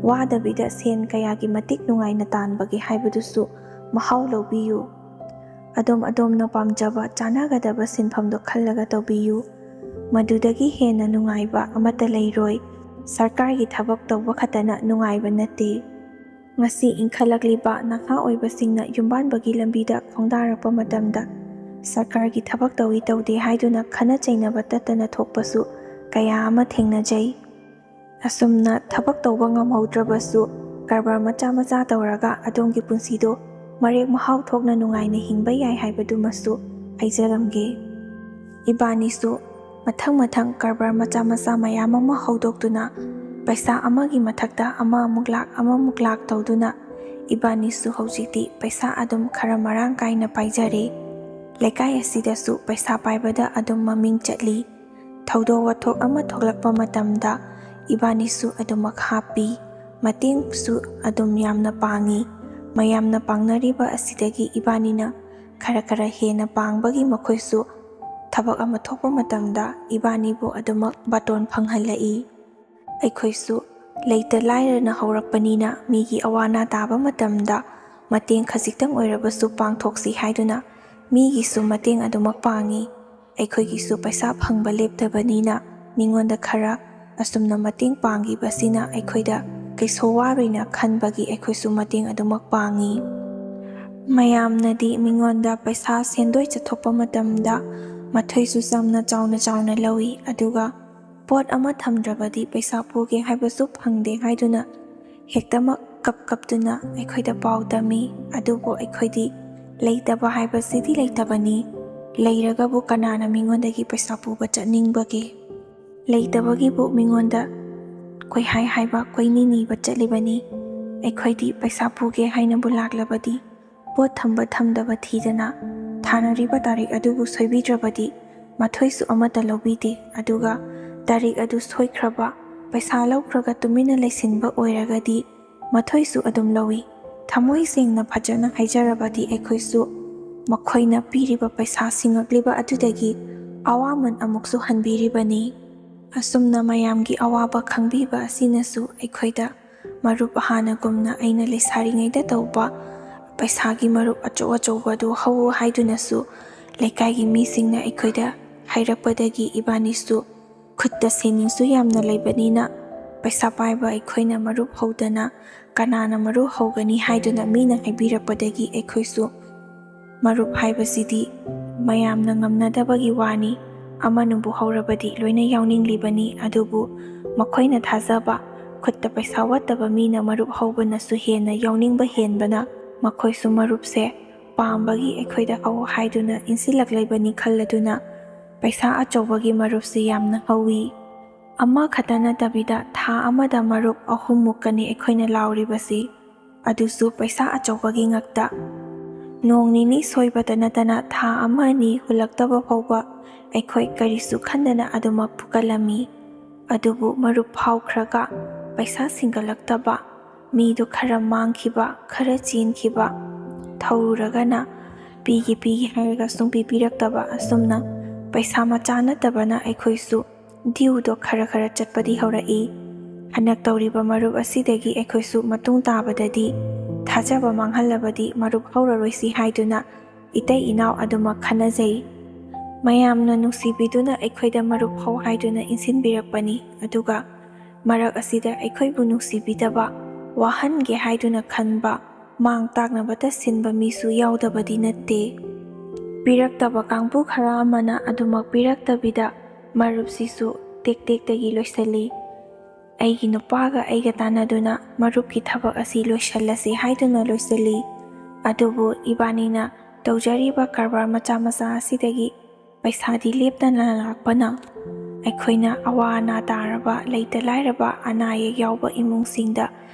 [SPEAKER 1] ꯋꯥꯗꯕꯤꯗ ꯁꯦꯟ ꯀꯌꯥꯒꯤ ꯃꯇꯤꯛ ꯅꯨꯡꯉꯥꯏꯅ ꯇꯥꯟꯕꯒꯦ ꯍꯥꯏꯕꯗꯨꯁꯨ ꯃꯍꯥꯎ ꯂꯧꯕꯤꯌꯨ꯫ ꯑꯗꯣꯝꯅ ꯄꯥꯝꯖꯕ ꯆꯥꯟꯅꯒꯗꯕ ꯁꯤꯟꯐꯝꯗꯣ ꯈꯜꯂꯒ ꯇꯧꯕꯤꯌꯨ꯫ ꯃꯗꯨꯗꯒꯤ ꯍꯦꯟꯅ ꯅꯨꯡꯉꯥꯏꯕ ꯑꯃꯠꯇ ꯂꯩꯔꯣꯏ꯫ ꯁꯔꯀꯥꯔꯒꯤ ꯊꯕꯛ ꯇꯧꯕ ꯈꯛꯇꯅ ꯅꯨꯡꯉꯥꯏꯕ ꯅꯠꯇꯦ꯫ ꯉꯁꯤ ꯏꯟꯈꯠꯂꯛꯂꯤꯕ ꯅꯍꯥ ꯑꯣꯏꯕꯁꯤꯡꯅ ꯌꯨꯝꯕꯥꯟꯕꯒꯤ ꯂꯝꯕꯤꯗ ꯈꯣꯡꯗꯥꯔꯛꯄ ꯃꯇꯝꯗ ꯁꯔꯀꯥꯔꯒꯤ ꯊꯕꯛ ꯇꯧꯗꯦ ꯍꯥꯏꯗꯨꯅ ꯈꯟꯅ ꯆꯩꯅꯕ ꯇꯠꯇꯅ ꯊꯣꯛꯄꯁꯨ ꯀꯌꯥ ꯑꯃ ꯊꯦꯡꯅꯖꯩ꯫ ꯑꯁꯨꯝꯅ ꯊꯕꯛ ꯇꯧꯕ ꯉꯝꯍꯧꯗ꯭ꯔꯕꯁꯨ ꯀꯔꯕꯥꯔ ꯃꯆꯥ ꯇꯧꯔꯒ ꯑꯗꯣꯝꯒꯤ ꯄꯨꯟꯁꯤꯗꯣ ꯃꯔꯦꯛ ꯃꯍꯥꯎ ꯊꯣꯛꯅ ꯅꯨꯡꯉꯥꯏꯅ ꯍꯤꯡꯕ ꯌꯥꯏ ꯍꯥꯏꯕꯗꯨꯃꯁꯨ ꯍꯥꯏꯖꯔꯝꯒꯦ꯫ ꯏꯕꯥꯅꯤꯁꯨ ꯃꯊꯪ ꯀꯔꯕꯥꯔ ꯃꯆꯥ ꯃꯌꯥꯝ ꯑꯃ ꯍꯧꯗꯣꯛꯇꯨꯅ ꯄꯩꯁꯥ ꯑꯃꯒꯤ ꯃꯊꯛꯇ ꯑꯃꯃꯨꯛ ꯂꯥꯛ ꯇꯧꯗꯨꯅ ꯏꯕꯥꯅꯤꯁꯨ ꯍꯧꯖꯤꯛꯇꯤ ꯄꯩꯁꯥ ꯑꯗꯨꯝ ꯈꯔ ꯃꯔꯥꯡ ꯀꯥꯏꯅ ꯄꯥꯏꯖꯔꯦ꯫ ꯂꯩꯀꯥꯏ ꯑꯁꯤꯗꯁꯨ ꯄꯩꯁꯥ ꯄꯥꯏꯕꯗ ꯑꯗꯨꯝ ꯃꯃꯤꯡ ꯆꯠꯂꯤ꯫ ꯊꯧꯗꯣꯛ ꯋꯥꯊꯣꯛ ꯑꯃ ꯊꯣꯛꯂꯛꯄ ꯃꯇꯝꯗ ꯏꯕꯥꯅꯤꯁꯨ ꯑꯗꯨꯃꯛ ꯍꯥꯞꯄꯤ꯫ ꯃꯇꯦꯡꯁꯨ ꯑꯗꯨꯝ ꯌꯥꯝꯅ ꯄꯥꯡꯉꯤ꯫ ꯃꯌꯥꯝꯅ ꯄꯥꯡꯅꯔꯤꯕ ꯑꯁꯤꯗꯒꯤ ꯏꯕꯥꯅꯤꯅ ꯈꯔ ꯍꯦꯟꯅ ꯄꯥꯡꯕꯒꯤ ꯃꯈꯣꯏꯁꯨ ꯊꯕꯛ ꯑꯃ ꯊꯣꯛꯄ ꯃꯇꯝꯗ ꯏꯕꯥꯅꯤꯕꯨ ꯑꯗꯨꯃꯛ ꯕꯥꯇꯣꯟ ꯐꯪꯍꯜꯂꯛꯏ꯫ ꯑꯩꯈꯣꯏꯁꯨ ꯂꯩꯇ ꯂꯥꯏꯔꯅ ꯍꯧꯔꯛꯄꯅꯤꯅ ꯃꯤꯒꯤ ꯑꯋꯥ ꯑꯅꯥ ꯇꯥꯕ ꯃꯇꯝꯗ ꯃꯇꯦꯡ ꯈꯖꯤꯛꯇꯪ ꯑꯣꯏꯔꯕꯁꯨ ꯄꯥꯡꯊꯣꯛꯁꯤ ꯍꯥꯏꯗꯨꯅ ꯃꯤꯒꯤꯁꯨ ꯃꯇꯦꯡ ꯑꯗꯨꯃꯛ ꯄꯥꯡꯉꯤ꯫ ꯑꯩꯈꯣꯏꯒꯤꯁꯨ ꯄꯩꯁꯥ ꯐꯪꯕ ꯂꯦꯞꯇꯕꯅꯤꯅ ꯃꯤꯉꯣꯟꯗ ꯈꯔ ꯑꯁꯨꯝꯅ ꯃꯇꯦꯡ ꯄꯥꯡꯈꯤꯕꯁꯤꯅ ꯑꯩꯈꯣꯏꯗ ꯀꯩꯁꯨ ꯋꯥꯔꯣꯏꯅ ꯈꯟꯕꯒꯤ ꯑꯩꯈꯣꯏꯁꯨ ꯃꯇꯦꯡ ꯑꯗꯨꯃꯛ ꯄꯥꯡꯉꯤ꯫ ꯃꯌꯥꯝꯅꯗꯤ ꯃꯤꯉꯣꯟꯗ ꯄꯩꯁꯥ ꯁꯦꯟꯗꯣꯏ ꯆꯠꯊꯣꯛꯄ ꯃꯇꯝꯗ ꯃꯊꯣꯏꯁꯨ ꯌꯥꯝꯅ ꯆꯥꯎꯅ ꯂꯧꯏ, ꯑꯗꯨꯒ ꯄꯣꯠ ꯑꯃ ꯊꯝꯗ꯭ꯔꯕꯗꯤ ꯄꯩꯁꯥ ꯄꯨꯒꯦ ꯍꯥꯏꯕꯁꯨ ꯐꯪꯗꯦ ꯍꯥꯏꯗꯨꯅ ꯍꯦꯛꯇꯃꯛ ꯀꯞꯇꯨꯅ ꯑꯩꯈꯣꯏꯗ ꯄꯥꯎ ꯇꯝꯃꯤ꯫ ꯑꯗꯨꯕꯨ ꯑꯩꯈꯣꯏꯗꯤ ꯂꯩꯇꯕ ꯍꯥꯏꯕꯁꯤꯗꯤ ꯂꯩꯇꯕꯅꯤ꯫ ꯂꯩꯔꯒꯕꯨ ꯀꯅꯥꯅ ꯃꯤꯉꯣꯟꯗꯒꯤ ꯄꯩꯁꯥ ꯄꯨꯕ ꯆꯠꯅꯤꯡꯕꯒꯦ? ꯂꯩꯇꯕꯒꯤꯕꯨ ꯃꯤꯉꯣꯟꯗ ꯀꯣꯏꯍꯥꯏ ꯍꯥꯏꯕ ꯀꯣꯏꯅꯤ ꯅꯤꯕ ꯆꯠꯂꯤꯕꯅꯤ꯫ ꯑꯩꯈꯣꯏꯗꯤ ꯄꯩꯁꯥ ꯄꯨꯒꯦ ꯍꯥꯏꯅꯕꯨ ꯂꯥꯛꯂꯕꯗꯤ ꯄꯣꯠ ꯊꯝꯕ ꯊꯝꯗꯕ ꯊꯤꯗꯅ ꯊꯥꯅꯔꯤꯕ ꯇꯥꯔꯤꯛ ꯑꯗꯨꯕꯨ ꯁꯣꯏꯕꯤꯗ꯭ꯔꯕꯗꯤ ꯃꯊꯣꯏꯁꯨ ꯑꯃꯠꯇ ꯂꯧꯕꯤꯗꯦ, ꯑꯗꯨꯒ ꯇꯥꯔꯤꯛ ꯑꯗꯨ ꯁꯣꯏꯈ꯭ꯔꯕ, ꯄꯩꯁꯥ ꯂꯧꯈ꯭ꯔꯒ ꯇꯨꯃꯤꯟꯅ ꯂꯩꯁꯤꯟꯕ ꯑꯣꯏꯔꯒꯗꯤ ꯃꯊꯣꯏꯁꯨ ꯑꯗꯨꯝ ꯂꯧꯏ꯫ ꯊꯃꯣꯏ ꯁꯦꯡꯅ ꯐꯖꯅ ꯍꯥꯏꯖꯔꯕꯗꯤ ꯑꯩꯈꯣꯏꯁꯨ ꯃꯈꯣꯏꯅ ꯄꯤꯔꯤꯕ ꯄꯩꯁꯥ ꯁꯤꯡꯉꯛꯂꯤꯕ ꯑꯗꯨꯗꯒꯤ ꯑꯋꯥꯃꯟ ꯑꯃꯨꯛꯁꯨ ꯍꯟꯕꯤꯔꯤꯕꯅꯤ꯫ ꯑꯁꯨꯝꯅ ꯃꯌꯥꯝꯒꯤ ꯑꯋꯥꯕ ꯈꯪꯕꯤꯕ ꯑꯁꯤꯅꯁꯨ ꯑꯩꯈꯣꯏꯗ ꯃꯔꯨꯞ ꯍꯥꯟꯅꯒꯨꯝꯅ ꯑꯩꯅ ꯂꯩꯁꯥꯔꯤꯉꯩꯗ ꯇꯧꯕ ꯄꯩꯁꯥꯒꯤ ꯃꯔꯨꯞ ꯑꯆꯧꯕꯗꯨ ꯍꯧ ꯍꯥꯏꯗꯨꯅꯁꯨ ꯂꯩꯀꯥꯏꯒꯤ ꯃꯤꯁꯤꯡꯅ ꯑꯩꯈꯣꯏꯗ ꯍꯥꯏꯔꯛꯄꯗꯒꯤ ꯏꯕꯥꯅꯤꯁꯨ ꯈꯨꯠꯇ ꯁꯦꯟꯅꯤꯡꯁꯨ ꯌꯥꯝꯅ ꯂꯩꯕꯅꯤꯅ ꯄꯩꯁꯥ ꯄꯥꯏꯕ ꯑꯩꯈꯣꯏꯅ ꯃꯔꯨꯞ ꯍꯧꯗꯅ ꯀꯅꯥꯅ ꯃꯔꯨꯞ ꯍꯧꯒꯅꯤ ꯍꯥꯏꯗꯨꯅ ꯃꯤꯅ ꯍꯥꯏꯕꯤꯔꯛꯄꯗꯒꯤ ꯑꯩꯈꯣꯏꯁꯨ ꯃꯔꯨꯞ ꯍꯥꯏꯕꯁꯤꯗꯤ ꯃꯌꯥꯝꯅ ꯉꯝꯅꯗꯕꯒꯤ ꯋꯥꯅꯤ, ꯑꯃꯅꯕꯨ ꯍꯧꯔꯕꯗꯤ ꯂꯣꯏꯅ ꯌꯥꯎꯅꯤꯡꯂꯤꯕꯅꯤ, ꯑꯗꯨꯕꯨ ꯃꯈꯣꯏꯅ ꯊꯥꯖꯕ ꯈꯨꯠꯇ ꯄꯩꯁా ꯋꯥꯠꯇꯕ ꯃꯤꯅ ꯃꯔꯨꯞ ꯍꯧꯕꯅꯁꯨ ꯍꯦꯟꯅ ꯌꯥꯎꯅꯤꯡꯕ ꯍꯦꯟꯕꯅ ꯃꯈꯣꯏꯁꯨ ꯃꯔꯨꯞꯁꯦ ꯄꯥꯝꯕꯒꯤ ꯑꯩꯈꯣꯏꯗ ꯍꯧ ꯍꯥꯏꯗꯨꯅ ꯏꯟꯁꯤꯜꯂꯛꯂꯤꯕꯅꯤ ꯈꯜꯂꯗꯨꯅ ꯄꯩꯁꯥ ꯑꯆꯧꯕꯒꯤ ꯃꯔꯨꯞꯁꯤ ꯌꯥꯝꯅ ꯍꯧꯋꯤ꯫ ꯑꯃꯈꯛꯇ ꯅꯠꯇꯕꯤꯗ ꯊꯥ ꯑꯃꯗ ꯃꯔꯨꯞ 3 ꯑꯩꯈꯣꯏꯅ ꯂꯥꯎꯔꯤꯕꯁꯤ, ꯑꯗꯨꯁꯨ ꯄꯩꯁా ꯑꯆꯧꯕꯒꯤ ꯉꯛꯇ꯫ ꯅꯣꯡ ꯅꯤꯅꯤ ꯁꯣꯏꯕꯇ ꯅꯠꯇꯅ ꯊꯥ 1-2 ꯍꯨꯜꯂꯛꯇꯕ ꯐꯥꯎꯕ ꯑꯩꯈꯣꯏ ꯀꯔꯤꯁꯨ ꯈꯟꯗꯅ ꯑꯗꯨꯃꯛ ꯐꯨꯒꯠꯂꯝꯃꯤ꯫ ꯑꯗꯨꯕꯨ ꯃꯔꯨꯞ ꯐꯥꯎꯈ꯭ꯔꯒ ꯄꯩꯁꯥ ꯁꯤꯡꯒꯠꯂꯛꯇꯕ, ꯃꯤꯗꯨ ꯈꯔ ꯃꯥꯡꯈꯤꯕ, ꯈꯔ ꯆꯦꯟꯈꯤꯕ, ꯊꯧꯔꯨꯔꯒꯅ ꯄꯤꯒꯦ ꯍꯥꯏꯔꯒ ꯁꯨꯡꯄꯤ ꯄꯤꯔꯛꯇꯕ, ꯑꯁꯨꯝꯅ ꯄꯩꯁꯥ ꯃꯆꯥ ꯅꯠꯇꯕꯅ ꯑꯩꯈꯣꯏꯁꯨ ꯗ꯭ꯌꯨꯗꯣ ꯈꯔ ꯆꯠꯄꯗꯤ ꯍꯧꯔꯛꯏ꯫ ꯍꯟꯗꯛ ꯇꯧꯔꯤꯕ ꯃꯔꯨꯞ ꯑꯁꯤꯗꯒꯤ ꯑꯩꯈꯣꯏꯁꯨ ꯃꯇꯨꯡ ꯇꯥꯕꯗꯗꯤ ꯊꯥꯖꯕ ꯃꯥꯡꯍꯜꯂꯕꯗꯤ ꯃꯔꯨꯞ ꯍꯧꯔꯔꯣꯏꯁꯤ ꯍꯥꯏꯗꯨꯅ ꯏꯇꯩ ꯏꯅꯥꯎ ꯑꯗꯨꯃꯛ ꯈꯟꯅꯖꯩ꯫ ꯃꯌꯥꯝꯅ ꯅꯨꯡꯁꯤꯕꯤꯗꯨꯅ ꯑꯩꯈꯣꯏꯗ ꯃꯔꯨꯞ ꯍꯧ ꯍꯥꯏꯗꯨꯅ ꯏꯟꯁꯤꯟꯕꯤꯔꯛꯄꯅꯤ, ꯑꯗꯨꯒ ꯃꯔꯛ ꯑꯁꯤꯗ ꯑꯩꯈꯣꯏꯕꯨ ꯅꯨꯡꯁꯤꯕꯤꯗꯕ, ꯋꯥꯍꯟꯒꯦ ꯍꯥꯏꯗꯨꯅ ꯈꯟꯕ, ꯃꯥꯡ ꯇꯥꯛꯅꯕꯇ ꯁꯤꯟꯕ ꯃꯤꯁꯨ ꯌꯥꯎꯗꯕꯗꯤ ꯅꯠꯇꯦ꯫ ꯄꯤꯔꯛꯇꯕ ꯀꯥꯡꯕꯨ ꯈꯔ ꯑꯃꯅ ꯑꯗꯨꯃꯛ ꯄꯤꯔꯛꯇꯕꯤꯗ ꯃꯔꯨꯞꯁꯤꯁꯨ ꯇꯦꯛꯇꯒꯤ ꯂꯣꯏꯁꯤꯜꯂꯤ꯫ ꯑꯩꯒꯤ ꯅꯨꯄꯥꯒ ꯑꯩꯒ ꯇꯥꯟꯅꯗꯨꯅ ꯃꯔꯨꯞꯀꯤ ꯊꯕꯛ ꯑꯁꯤ ꯂꯣꯏꯁꯤꯜꯂꯁꯤ ꯍꯥꯏꯗꯨꯅ ꯂꯣꯏꯁꯤꯜꯂꯤ꯫ ꯑꯗꯨꯕꯨ ꯏꯕꯥꯅꯤꯅ ꯇꯧꯖꯔꯤꯕ ꯀꯔꯕꯥꯔ ꯃꯆꯥ ꯑꯁꯤꯗꯒꯤ ꯄꯩꯁꯥꯗꯤ ꯂꯦꯞꯇꯅ ꯂꯥꯛꯄꯅ ꯑꯩꯈꯣꯏꯅ ꯑꯋꯥ ꯑꯅꯥ ꯇꯥꯔꯕ, ꯂꯩꯇ ꯂꯥꯏꯔꯕ, ꯑꯅꯥ ꯑꯌꯦꯛ ꯌꯥꯎꯕ ꯏꯃꯨꯡꯁꯤꯡꯗ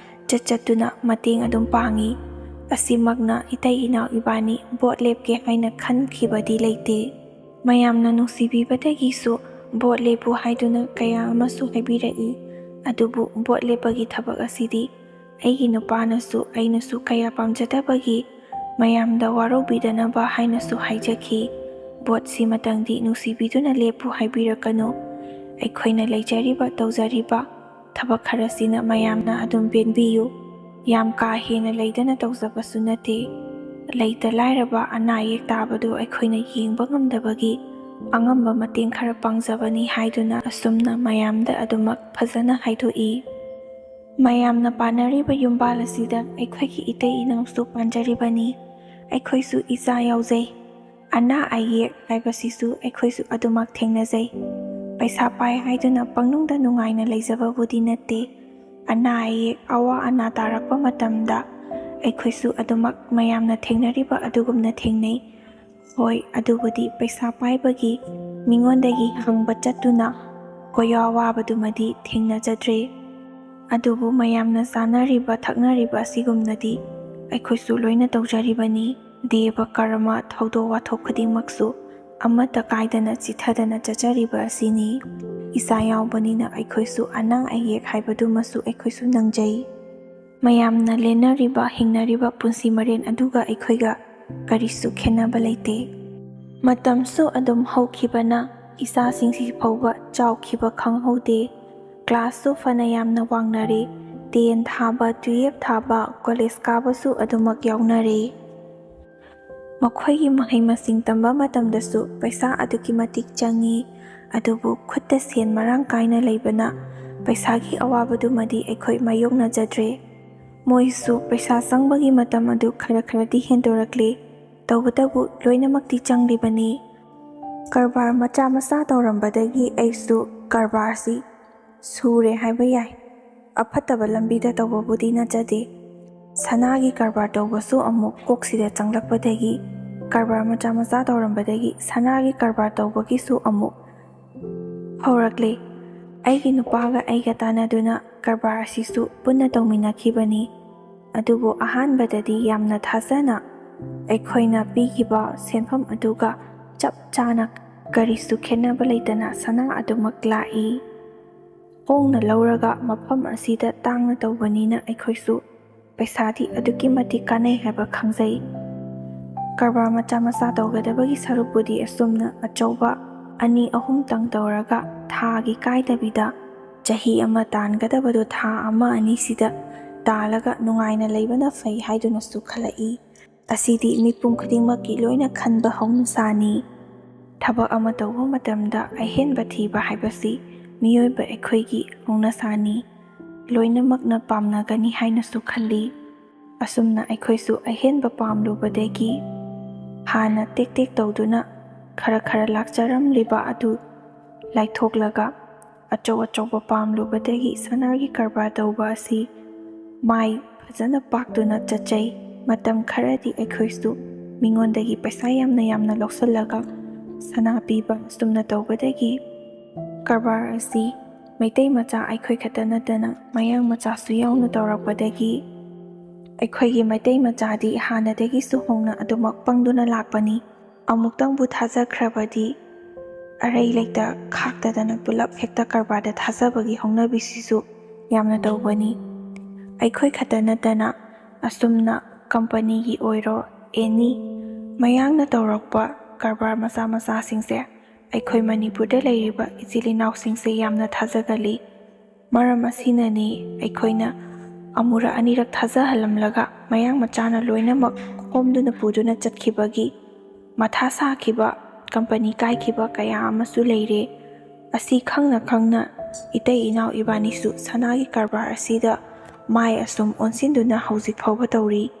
[SPEAKER 1] ꯆꯠꯇꯨꯅ ꯃꯇꯦꯡ ꯑꯗꯨꯝ ꯄꯥꯡꯉꯤ꯫ ꯑꯁꯤꯃꯛꯅ ꯏꯇꯩ ꯏꯅꯥꯎ ꯏꯕꯥꯅꯤ ꯚꯣꯠ ꯂꯦꯞꯀꯦ ꯍꯥꯏꯅ ꯈꯟꯈꯤꯕꯗꯤ ꯂꯩꯇꯦ꯫ ꯃꯌꯥꯝꯅ ꯅꯨꯡꯁꯤꯕꯤꯕꯗꯒꯤꯁꯨ ꯚꯣꯠ ꯂꯦꯞꯄꯨ ꯍꯥꯏꯗꯨꯅ ꯀꯌా ꯑꯃꯁꯨ ꯍꯥꯏꯕꯤꯔꯛꯏ꯫ ꯑꯗꯨꯕꯨ ꯚꯣꯠ ꯂꯦꯞꯄꯒꯤ ꯊꯕꯛ ꯑꯁꯤꯗꯤ ꯑꯩꯒꯤ ꯅꯨꯄꯥꯅꯁꯨ ꯑꯩꯅꯁꯨ ꯀꯌꯥ ꯄꯥꯝꯖꯗꯕꯒꯤ ꯃꯌꯥꯝꯗ ꯋꯥꯔꯧꯕꯤꯗꯅꯕ ꯍꯥꯏꯅꯁꯨ ꯍꯥꯏꯖꯈꯤ꯫ ꯚꯣꯠꯁꯤꯃꯇꯪꯗꯤ ꯅꯨꯡꯁꯤꯕꯤꯗꯨꯅ ꯂꯦꯞꯄꯨ ꯍꯥꯏꯕꯤꯔꯛꯀꯅꯨ꯫ ꯑꯩꯈꯣꯏꯅ ꯂꯩꯖꯔꯤꯕ ꯇꯧꯖꯔꯤꯕ ꯊꯕꯛ ꯈꯔꯁꯤꯅ ꯃꯌꯥꯝꯅ ꯑꯗꯨꯝ ꯄꯦꯟꯕꯤꯌꯨ꯫ ꯌꯥꯝ ꯀꯥ ꯍꯦꯟꯅ ꯂꯩꯗꯅ ꯇꯧꯖꯕꯁꯨ ꯅꯠꯇꯦ꯫ ꯂꯩꯇ ꯂꯥꯏꯔꯕ, ꯑꯅꯥ ꯑꯌꯦꯛ ꯇꯥꯕꯗꯨ ꯑꯩꯈꯣꯏꯅ ꯌꯦꯡꯕ ꯉꯝꯗꯕꯒꯤ ꯑꯉꯝꯕ ꯃꯇꯦꯡ ꯈꯔ ꯄꯥꯡꯖꯕꯅꯤ ꯍꯥꯏꯗꯨꯅ ꯑꯁꯨꯝꯅ ꯃꯌꯥꯝꯗ ꯑꯗꯨꯃꯛ ꯐꯖꯅ ꯍꯥꯏꯗꯣꯛꯏ꯫ ꯃꯌꯥꯝꯅ ꯄꯥꯟꯅꯔꯤꯕ ꯌꯨꯝꯕꯥꯜ ꯑꯁꯤꯗ ꯑꯩꯈꯣꯏꯒꯤ ꯏꯇꯩ ꯏꯅꯥꯎꯁꯨ ꯄꯥꯟꯖꯔꯤꯕꯅꯤ꯫ ꯑꯩꯈꯣꯏꯁꯨ ꯏꯆꯥ ꯌꯥꯎꯖꯩ꯫ ꯑꯅꯥ ꯑꯌꯦꯛ ꯍꯥꯏꯕꯁꯤꯁꯨ ꯑꯩꯈꯣꯏꯁꯨ ꯑꯗꯨꯃꯛ ꯊꯦꯡꯅꯖꯩ꯫ ꯄꯩꯁా ꯄꯥꯏ ꯍꯥꯏꯗꯨꯅ ꯄꯪꯅꯨꯡꯗ ꯅꯨꯡꯉꯥꯏꯅ ꯂꯩꯖꯕꯕꯨꯗꯤ ꯅꯠꯇꯦ꯫ ꯑꯅꯥ ꯑꯌꯦꯛ, ꯑꯋꯥ ꯑꯅꯥ ꯇꯥꯔꯛꯄ ꯃꯇꯝꯗ ꯑꯩꯈꯣꯏꯁꯨ ꯑꯗꯨꯃꯛ ꯃꯌꯥꯝꯅ ꯊꯦꯡꯅꯔꯤꯕ ꯑꯗꯨꯒꯨꯝꯅ ꯊꯦꯡꯅꯩ꯫ ꯍꯣꯏ, ꯑꯗꯨꯕꯨꯗꯤ ꯄꯩꯁా ꯄꯥꯏꯕꯒꯤ ꯃꯤꯉꯣꯟꯗꯒꯤ ꯍꯪꯕ ꯆꯠꯇꯨꯅ ꯀꯣꯌꯥ ꯋꯥꯕꯗꯨꯃꯗꯤ ꯊꯦꯡꯅꯖꯗ꯭ꯔꯦ꯫ ꯑꯗꯨꯕꯨ ꯃꯌꯥꯝꯅ ꯆꯥꯅꯔꯤꯕ ꯊꯛꯅꯔꯤꯕ ꯑꯁꯤꯒꯨꯝꯅꯗꯤ ꯑꯩꯈꯣꯏꯁꯨ ꯂꯣꯏꯅ ꯇꯧꯖꯔꯤꯕꯅꯤ꯫ ꯗꯦꯕ ꯀꯔꯃ, ꯊꯧꯗꯣꯛ ꯋꯥꯊꯣꯛ ꯈꯨꯗꯤꯡꯃꯛꯁꯨ ꯑꯃꯠꯇ ꯀꯥꯏꯗꯅ ꯆꯤꯊꯗꯅ ꯆꯠꯆꯔꯤꯕ ꯑꯁꯤꯅꯤ꯫ ꯏꯆꯥ ꯌꯥꯎꯕꯅꯤꯅ ꯑꯩꯈꯣꯏꯁꯨ ꯑꯅꯥ ꯑꯌꯦꯛ ꯍꯥꯏꯕꯗꯨꯃꯁꯨ ꯑꯩꯈꯣꯏꯁꯨ ꯅꯪꯖꯩ꯫ ꯃꯌꯥꯝꯅ ꯂꯦꯟꯅꯔꯤꯕ ꯍꯤꯡꯅꯔꯤꯕ ꯄꯨꯟꯁꯤ ꯃꯔꯦꯟ ꯑꯗꯨꯒ ꯑꯩꯈꯣꯏꯒ ꯀꯔꯤꯁꯨ ꯈꯦꯟꯅꯕ ꯂꯩꯇꯦ꯫ ꯃꯇꯝꯁꯨ ꯑꯗꯨꯝ ꯍꯧꯈꯤꯕꯅ ꯏꯆꯥꯁꯤꯡꯁꯤ ꯐꯥꯎꯕ ꯆꯥꯎꯈꯤꯕ ꯈꯪꯍꯧꯗꯦ꯫ ꯀ꯭ꯂꯥꯁꯁꯨ ꯐꯅ ꯌꯥꯝꯅ ꯋꯥꯡꯅꯔꯦ꯫ 10 ꯊꯥꯕ, 12 ꯊꯥꯕ, ꯀꯣꯂꯦꯖ ꯀꯥꯕꯁꯨ ꯑꯗꯨꯃꯛ ꯌꯥꯎꯅꯔꯦ꯫ ꯃꯈꯣꯏꯒꯤ ꯃꯍꯩ-ꯃꯁꯤꯡ ꯇꯝꯕ ꯃꯇꯝꯗꯁꯨ ꯄꯩꯁꯥ ꯑꯗꯨꯛꯀꯤ ꯃꯇꯤꯛ ꯆꯪꯏ, ꯑꯗꯨꯕꯨ ꯈꯨꯠꯇ ꯁꯦꯟ ꯃꯔꯥꯡ ꯀꯥꯏꯅ ꯂꯩꯕꯅ ꯄꯩꯁꯥꯒꯤ ꯑꯋꯥꯕꯗꯨꯃꯗꯤ ꯑꯩꯈꯣꯏ ꯃꯥꯌꯣꯛꯅꯖꯗ꯭ꯔꯦ꯫ ꯃꯣꯏꯁꯨ ꯄꯩꯁꯥ ꯆꯪꯕꯒꯤ ꯃꯇꯝ ꯑꯗꯨ ꯈꯔꯗꯤ ꯍꯦꯟꯗꯣꯔꯛꯂꯦ, ꯇꯧꯕꯇꯕꯨ ꯂꯣꯏꯅꯃꯛꯇꯤ ꯆꯪꯂꯤꯕꯅꯤ꯫ ꯀꯔꯕꯥꯔ ꯃꯆꯥ ꯇꯧꯔꯝꯕꯗꯒꯤ ꯑꯩꯁꯨ ꯀꯔꯕꯥꯔꯁꯤ ꯁꯨꯔꯦ ꯍꯥꯏꯕ ꯌꯥꯏ꯫ ꯑꯐꯠꯇꯕ ꯂꯝꯕꯤꯗ ꯇꯧꯕꯕꯨꯗꯤ ꯅꯠꯆꯗꯦ꯫ ꯁꯅꯥꯒꯤ ꯀꯔꯕꯥꯔ ꯇꯧꯕꯁꯨ ꯑꯃꯨꯛ ꯀꯣꯛꯁꯤꯗ ꯆꯪꯂꯛꯄꯗꯒꯤ, ꯀꯔꯕꯥꯔ ꯃꯆꯥ ꯇꯧꯔꯝꯕꯗꯒꯤ ꯁꯅꯥꯒꯤ ꯀꯔꯕꯥꯔ ꯇꯧꯕꯒꯤꯁꯨ ꯑꯃꯨꯛ ꯍꯧꯔꯛꯂꯦ꯫ ꯑꯩꯒꯤ ꯅꯨꯄꯥꯒ ꯑꯩꯒ ꯇꯥꯟꯅꯗꯨꯅ ꯀꯔꯕꯥꯔ ꯑꯁꯤꯁꯨ ꯄꯨꯟꯅ ꯇꯧꯃꯤꯟꯅꯈꯤꯕꯅꯤ꯫ ꯑꯗꯨꯕꯨ ꯑꯍꯥꯟꯕꯗꯗꯤ ꯌꯥꯝꯅ ꯊꯥꯖꯅ ꯑꯩꯈꯣꯏꯅ ꯄꯤꯈꯤꯕ ꯁꯦꯟꯐꯝ ꯑꯗꯨꯒ ꯆꯞ ꯆꯥꯅ ꯀꯔꯤꯁꯨ ꯈꯦꯟꯅꯕ ꯂꯩꯇꯅ ꯁꯅꯥ ꯑꯗꯨꯃꯛ ꯂꯥꯛꯏ꯫ ꯍꯣꯡꯅ ꯂꯧꯔꯒ ꯃꯐꯝ ꯑꯁꯤꯗ ꯇꯥꯡꯅ ꯇꯧꯕꯅꯤꯅ ꯑꯩꯈꯣꯏꯁꯨ ꯄꯩꯁꯥꯗꯤ ꯑꯗꯨꯛꯀꯤ ꯃꯇꯤꯛ ꯀꯥꯟꯅꯩ ꯍꯥꯏꯕ ꯈꯪꯖꯩ꯫ ꯀꯔꯕꯥꯔ ꯃꯆꯥ ꯇꯧꯒꯗꯕꯒꯤ ꯁꯔꯨꯛꯄꯨꯗꯤ ꯑꯁꯨꯝꯅ ꯑꯆꯧꯕ 2-3 ꯇꯧꯔꯒ ꯊꯥꯒꯤ ꯀꯥꯏꯗꯕꯤꯗ ꯆꯍꯤ ꯑꯃ ꯇꯥꯟꯒꯗꯕꯗꯣ ꯊꯥ 1-2 ꯇꯥꯜꯂꯒ ꯅꯨꯡꯉꯥꯏꯅ ꯂꯩꯕꯅ ꯐꯩ ꯍꯥꯏꯗꯨꯅꯁꯨ ꯈꯜꯂꯛꯏ꯫ ꯑꯁꯤꯗꯤ ꯃꯤꯄꯨꯝ ꯈꯨꯗꯤꯡꯃꯛꯀꯤ ꯂꯣꯏꯅ ꯈꯟꯕ ꯍꯧꯅꯁꯥꯅꯤ꯫ ꯊꯕꯛ ꯑꯃ ꯇꯧꯕ ꯃꯇꯝꯗ ꯑꯍꯦꯟꯕ ꯊꯤꯕ ꯍꯥꯏꯕꯁꯤ ꯃꯤꯑꯣꯏꯕ ꯑꯩꯈꯣꯏꯒꯤ ꯍꯧꯅꯁꯥꯅꯤ, ꯂꯣꯏꯅꯃꯛꯅ ꯄꯥꯝꯅꯒꯅꯤ ꯍꯥꯏꯅꯁꯨ ꯈꯜꯂꯤ꯫ ꯑꯁꯨꯝꯅ ꯑꯩꯈꯣꯏꯁꯨ ꯑꯍꯦꯟꯕ ꯄꯥꯝꯂꯨꯕꯗꯒꯤ ꯍꯥꯟꯅ ꯇꯦꯛ ꯇꯧꯗꯨꯅ ꯈꯔ ꯂꯥꯛꯆꯔꯝꯂꯤꯕ ꯑꯗꯨ ꯂꯥꯏꯊꯣꯛꯂꯒ ꯑꯆꯧꯕ ꯄꯥꯝꯂꯨꯕꯗꯒꯤ ꯁꯅꯥꯒꯤ ꯀꯔꯕꯥꯔ ꯇꯧꯕ ꯑꯁꯤ ꯃꯥꯏ ꯐꯖꯅ ꯄꯥꯛꯇꯨꯅ ꯆꯠꯆꯩ꯫ ꯃꯇꯝ ꯈꯔꯗꯤ ꯑꯩꯈꯣꯏꯁꯨ ꯃꯤꯉꯣꯟꯗꯒꯤ ꯄꯩꯁꯥ ꯌꯥꯝꯅ ꯂꯧꯁꯤꯜꯂꯒ ꯁꯅꯥ ꯄꯤꯕ ꯑꯁꯨꯝꯅ ꯇꯧꯕꯗꯒꯤ ꯀꯔꯕꯥꯔ ꯑꯁꯤ ꯃꯩꯇꯩ ꯃꯆꯥ ꯑꯩꯈꯣꯏ ꯈꯛꯇ ꯅꯠꯇꯅ ꯃꯌꯥꯡ ꯃꯆꯥꯁꯨ ꯌꯥꯎꯅ ꯇꯧꯔꯛꯄꯗꯒꯤ ꯑꯩꯈꯣꯏꯒꯤ ꯃꯩꯇꯩ ꯃꯆꯥꯗꯤ ꯍꯥꯟꯅꯗꯒꯤꯁꯨ ꯍꯧꯅ ꯑꯗꯨꯃꯛ ꯄꯪꯗꯨꯅ ꯂꯥꯛꯄꯅꯤ꯫ ꯑꯃꯨꯛꯇꯪꯕꯨ ꯊꯥꯖꯈ꯭ꯔꯕꯗꯤ ꯑꯔꯩ ꯂꯩꯇ ꯈꯥꯛꯇꯗꯅ ꯄꯨꯂꯞ ꯍꯦꯛꯇ ꯀꯔꯕꯥꯔꯗ ꯊꯥꯖꯕꯒꯤ ꯍꯧꯅꯕꯤꯁꯤꯁꯨ ꯌꯥꯝꯅ ꯇꯧꯕꯅꯤ꯫ ꯑꯩꯈꯣꯏ ꯈꯛꯇ ꯅꯠꯇꯅ ꯑꯁꯨꯝꯅ ꯀꯝꯄꯅꯤꯒꯤ ꯑꯣꯏꯔꯣ ꯑꯦꯅꯤ ꯃꯌꯥꯡꯅ ꯇꯧꯔꯛꯄ ꯀꯔꯕꯥꯔ ꯃꯆꯥꯁꯤꯡꯁꯦ ꯑꯩꯈꯣꯏ ꯃꯅꯤꯄꯨꯔꯗ ꯂꯩꯔꯤꯕ ꯏꯆꯤꯜ ꯏꯅꯥꯎꯁꯤꯡꯁꯦ ꯌꯥꯝꯅ ꯊꯥꯖꯒꯜꯂꯤ꯫ ꯃꯔꯝ ꯑꯁꯤꯅꯅꯤ ꯑꯩꯈꯣꯏꯅ ꯑꯃꯨꯔꯛ ꯑꯅꯤꯔꯛ ꯊꯥꯖꯍꯜꯂꯝꯂꯒ ꯃꯌꯥꯡ ꯃꯆꯥꯅ ꯂꯣꯏꯅꯃꯛ ꯈꯣꯝꯗꯨꯅ ꯄꯨꯗꯨꯅ ꯆꯠꯈꯤꯕꯒꯤ ꯃꯊꯥ ꯁꯥꯈꯤꯕ, ꯀꯝꯄꯅꯤ ꯀꯥꯏꯈꯤꯕ ꯀꯌꯥ ꯑꯃꯁꯨ ꯂꯩꯔꯦ꯫ ꯑꯁꯤ ꯈꯪꯅ ꯏꯇꯩ ꯏꯅꯥꯎ ꯏꯕꯥꯅꯤꯁꯨ ꯁꯅꯥꯒꯤ ꯀꯔꯕꯥꯔ ꯑꯁꯤꯗ ꯃꯥꯏ ꯑꯁꯨꯝ ꯑꯣꯟꯁꯤꯟꯗꯨꯅ ꯍꯧꯖꯤꯛ ꯐꯥꯎꯕ ꯇꯧꯔꯤ꯫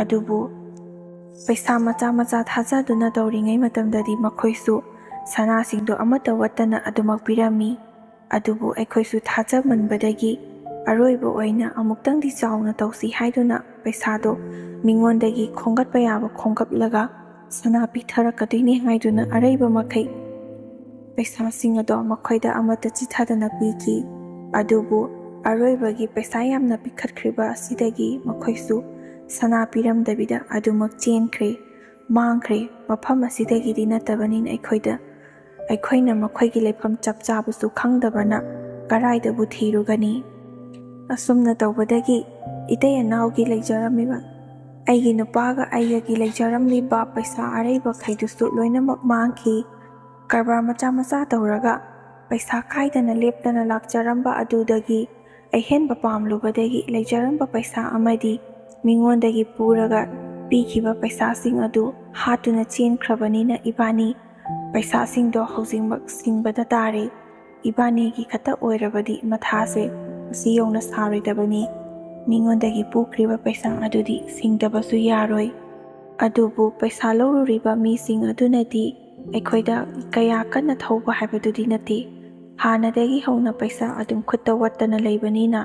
[SPEAKER 1] ꯑꯗꯨꯕꯨ ꯄꯩꯁꯥ ꯃꯆꯥ ꯊꯥꯖꯗꯨꯅ ꯇꯧꯔꯤꯉꯩ ꯃꯇꯝꯗꯗꯤ ꯃꯈꯣꯏꯁꯨ ꯁꯅꯥꯁꯤꯡꯗꯣ ꯑꯃꯠꯇ ꯋꯠꯇꯅ ꯑꯗꯨꯃꯛ ꯄꯤꯔꯝꯃꯤ꯫ ꯑꯗꯨꯕꯨ ꯑꯩꯈꯣꯏꯁꯨ ꯊꯥꯖꯃꯟꯕꯗꯒꯤ ꯑꯔꯣꯏꯕ ꯑꯣꯏꯅ ꯑꯃꯨꯛꯇꯪꯗꯤ ꯆꯥꯎꯅ ꯇꯧꯁꯤ ꯍꯥꯏꯗꯨꯅ ꯄꯩꯁꯥꯗꯣ ꯃꯤꯉꯣꯟꯗꯒꯤ ꯈꯣꯝꯒꯠꯄ ꯌꯥꯕ ꯈꯣꯝꯒꯠꯂꯒ ꯁꯅꯥ ꯄꯤꯊꯔꯛꯀꯗꯣꯏꯅꯤ ꯍꯥꯏꯗꯨꯅ ꯑꯔꯩꯕ ꯃꯈꯩ ꯄꯩꯁꯥꯁꯤꯡ ꯑꯗꯣ ꯃꯈꯣꯏꯗ ꯑꯃꯠꯇ ꯆꯤꯊꯗꯅ ꯄꯤꯈꯤ꯫ ꯑꯗꯨꯕꯨ ꯑꯔꯣꯏꯕꯒꯤ ꯄꯩꯁꯥ ꯌꯥꯝꯅ ꯄꯤꯈꯠꯈ꯭ꯔꯤꯕ ꯑꯁꯤꯗꯒꯤ ꯃꯈꯣꯏꯁꯨ ꯁꯅꯥ ꯄꯤꯔꯝꯗꯕꯤꯗ ꯑꯗꯨꯃꯛ ꯆꯦꯟꯈ꯭ꯔꯦ, ꯃꯥꯡꯈ꯭ꯔꯦ꯫ ꯃꯐꯝ ꯑꯁꯤꯗꯒꯤꯗꯤ ꯅꯠꯇꯕꯅꯤꯅ ꯑꯩꯈꯣꯏꯅ ꯃꯈꯣꯏꯒꯤ ꯂꯩꯐꯝ ꯆꯞ ꯆꯥꯕꯁꯨ ꯈꯪꯗꯕꯅ ꯀꯔꯥꯏꯗꯕꯨ ꯊꯤꯔꯨꯒꯅꯤ? ꯑꯁꯨꯝꯅ ꯇꯧꯕꯗꯒꯤ ꯏꯇꯩ ꯏꯅꯥꯎꯒꯤ ꯂꯩꯖꯔꯝꯃꯤꯕ ꯑꯩꯒꯤ ꯅꯨꯄꯥꯒ ꯑꯩꯒꯒꯤ ꯂꯩꯖꯔꯝꯂꯤꯕ ꯄꯩꯁꯥ ꯑꯔꯩꯕꯈꯩꯗꯨꯁꯨ ꯂꯣꯏꯅꯃꯛ ꯃꯥꯡꯈꯤ꯫ ꯀꯔꯕꯥꯔ ꯃꯆꯥ ꯇꯧꯔꯒ ꯄꯩꯁా ꯀꯥꯏꯗꯅ ꯂꯦꯞꯇꯅ ꯂꯥꯛꯆꯔꯝꯕ ꯑꯗꯨꯗꯒꯤ ꯑꯍꯦꯟꯕ ꯄꯥꯝꯂꯨꯕꯗꯒꯤ ꯂꯩꯖꯔꯝꯕ ꯄꯩꯁా ꯑꯃꯗꯤ ꯃꯤꯉꯣꯟꯗꯒꯤ ꯄꯨꯔꯒ ꯄꯤꯈꯤꯕ ꯄꯩꯁꯥꯁꯤꯡ ꯑꯗꯨ ꯍꯥꯠꯇꯨꯅ ꯆꯦꯟꯈ꯭ꯔꯕꯅꯤꯅ ꯏꯕꯥꯅꯤ ꯄꯩꯁꯥꯁꯤꯡꯗꯣ ꯍꯧꯖꯤꯛꯃꯛ ꯁꯤꯡꯕꯗ ꯇꯥꯔꯦ꯫ ꯏꯕꯥꯅꯤꯒꯤ ꯈꯛꯇ ꯑꯣꯏꯔꯕꯗꯤ ꯃꯊꯥꯁꯦ ꯑꯁꯤ ꯌꯧꯅ ꯁꯥꯔꯣꯏꯗꯕꯅꯤ꯫ ꯃꯤꯉꯣꯟꯗꯒꯤ ꯄꯨꯈ꯭ꯔꯤꯕ ꯄꯩꯁా ꯑꯗꯨꯗꯤ ꯁꯤꯡꯗꯕꯁꯨ ꯌꯥꯔꯣꯏ꯫ ꯑꯗꯨꯕꯨ ꯄꯩꯁా ꯂꯧꯔꯨꯔꯤꯕ ꯃꯤꯁꯤꯡ ꯑꯗꯨꯅꯗꯤ ꯑꯩꯈꯣꯏꯗ ꯀꯌా ꯀꯟꯅ ꯊꯧꯕ ꯍꯥꯏꯕꯗꯨꯗꯤ ꯅꯠꯇꯦ꯫ ꯍꯥꯟꯅꯗꯒꯤ ꯍꯧꯅ ꯄꯩꯁꯥ ꯑꯗꯨꯝ ꯈꯨꯠꯇ ꯋꯠꯇꯅ ꯂꯩꯕꯅꯤꯅ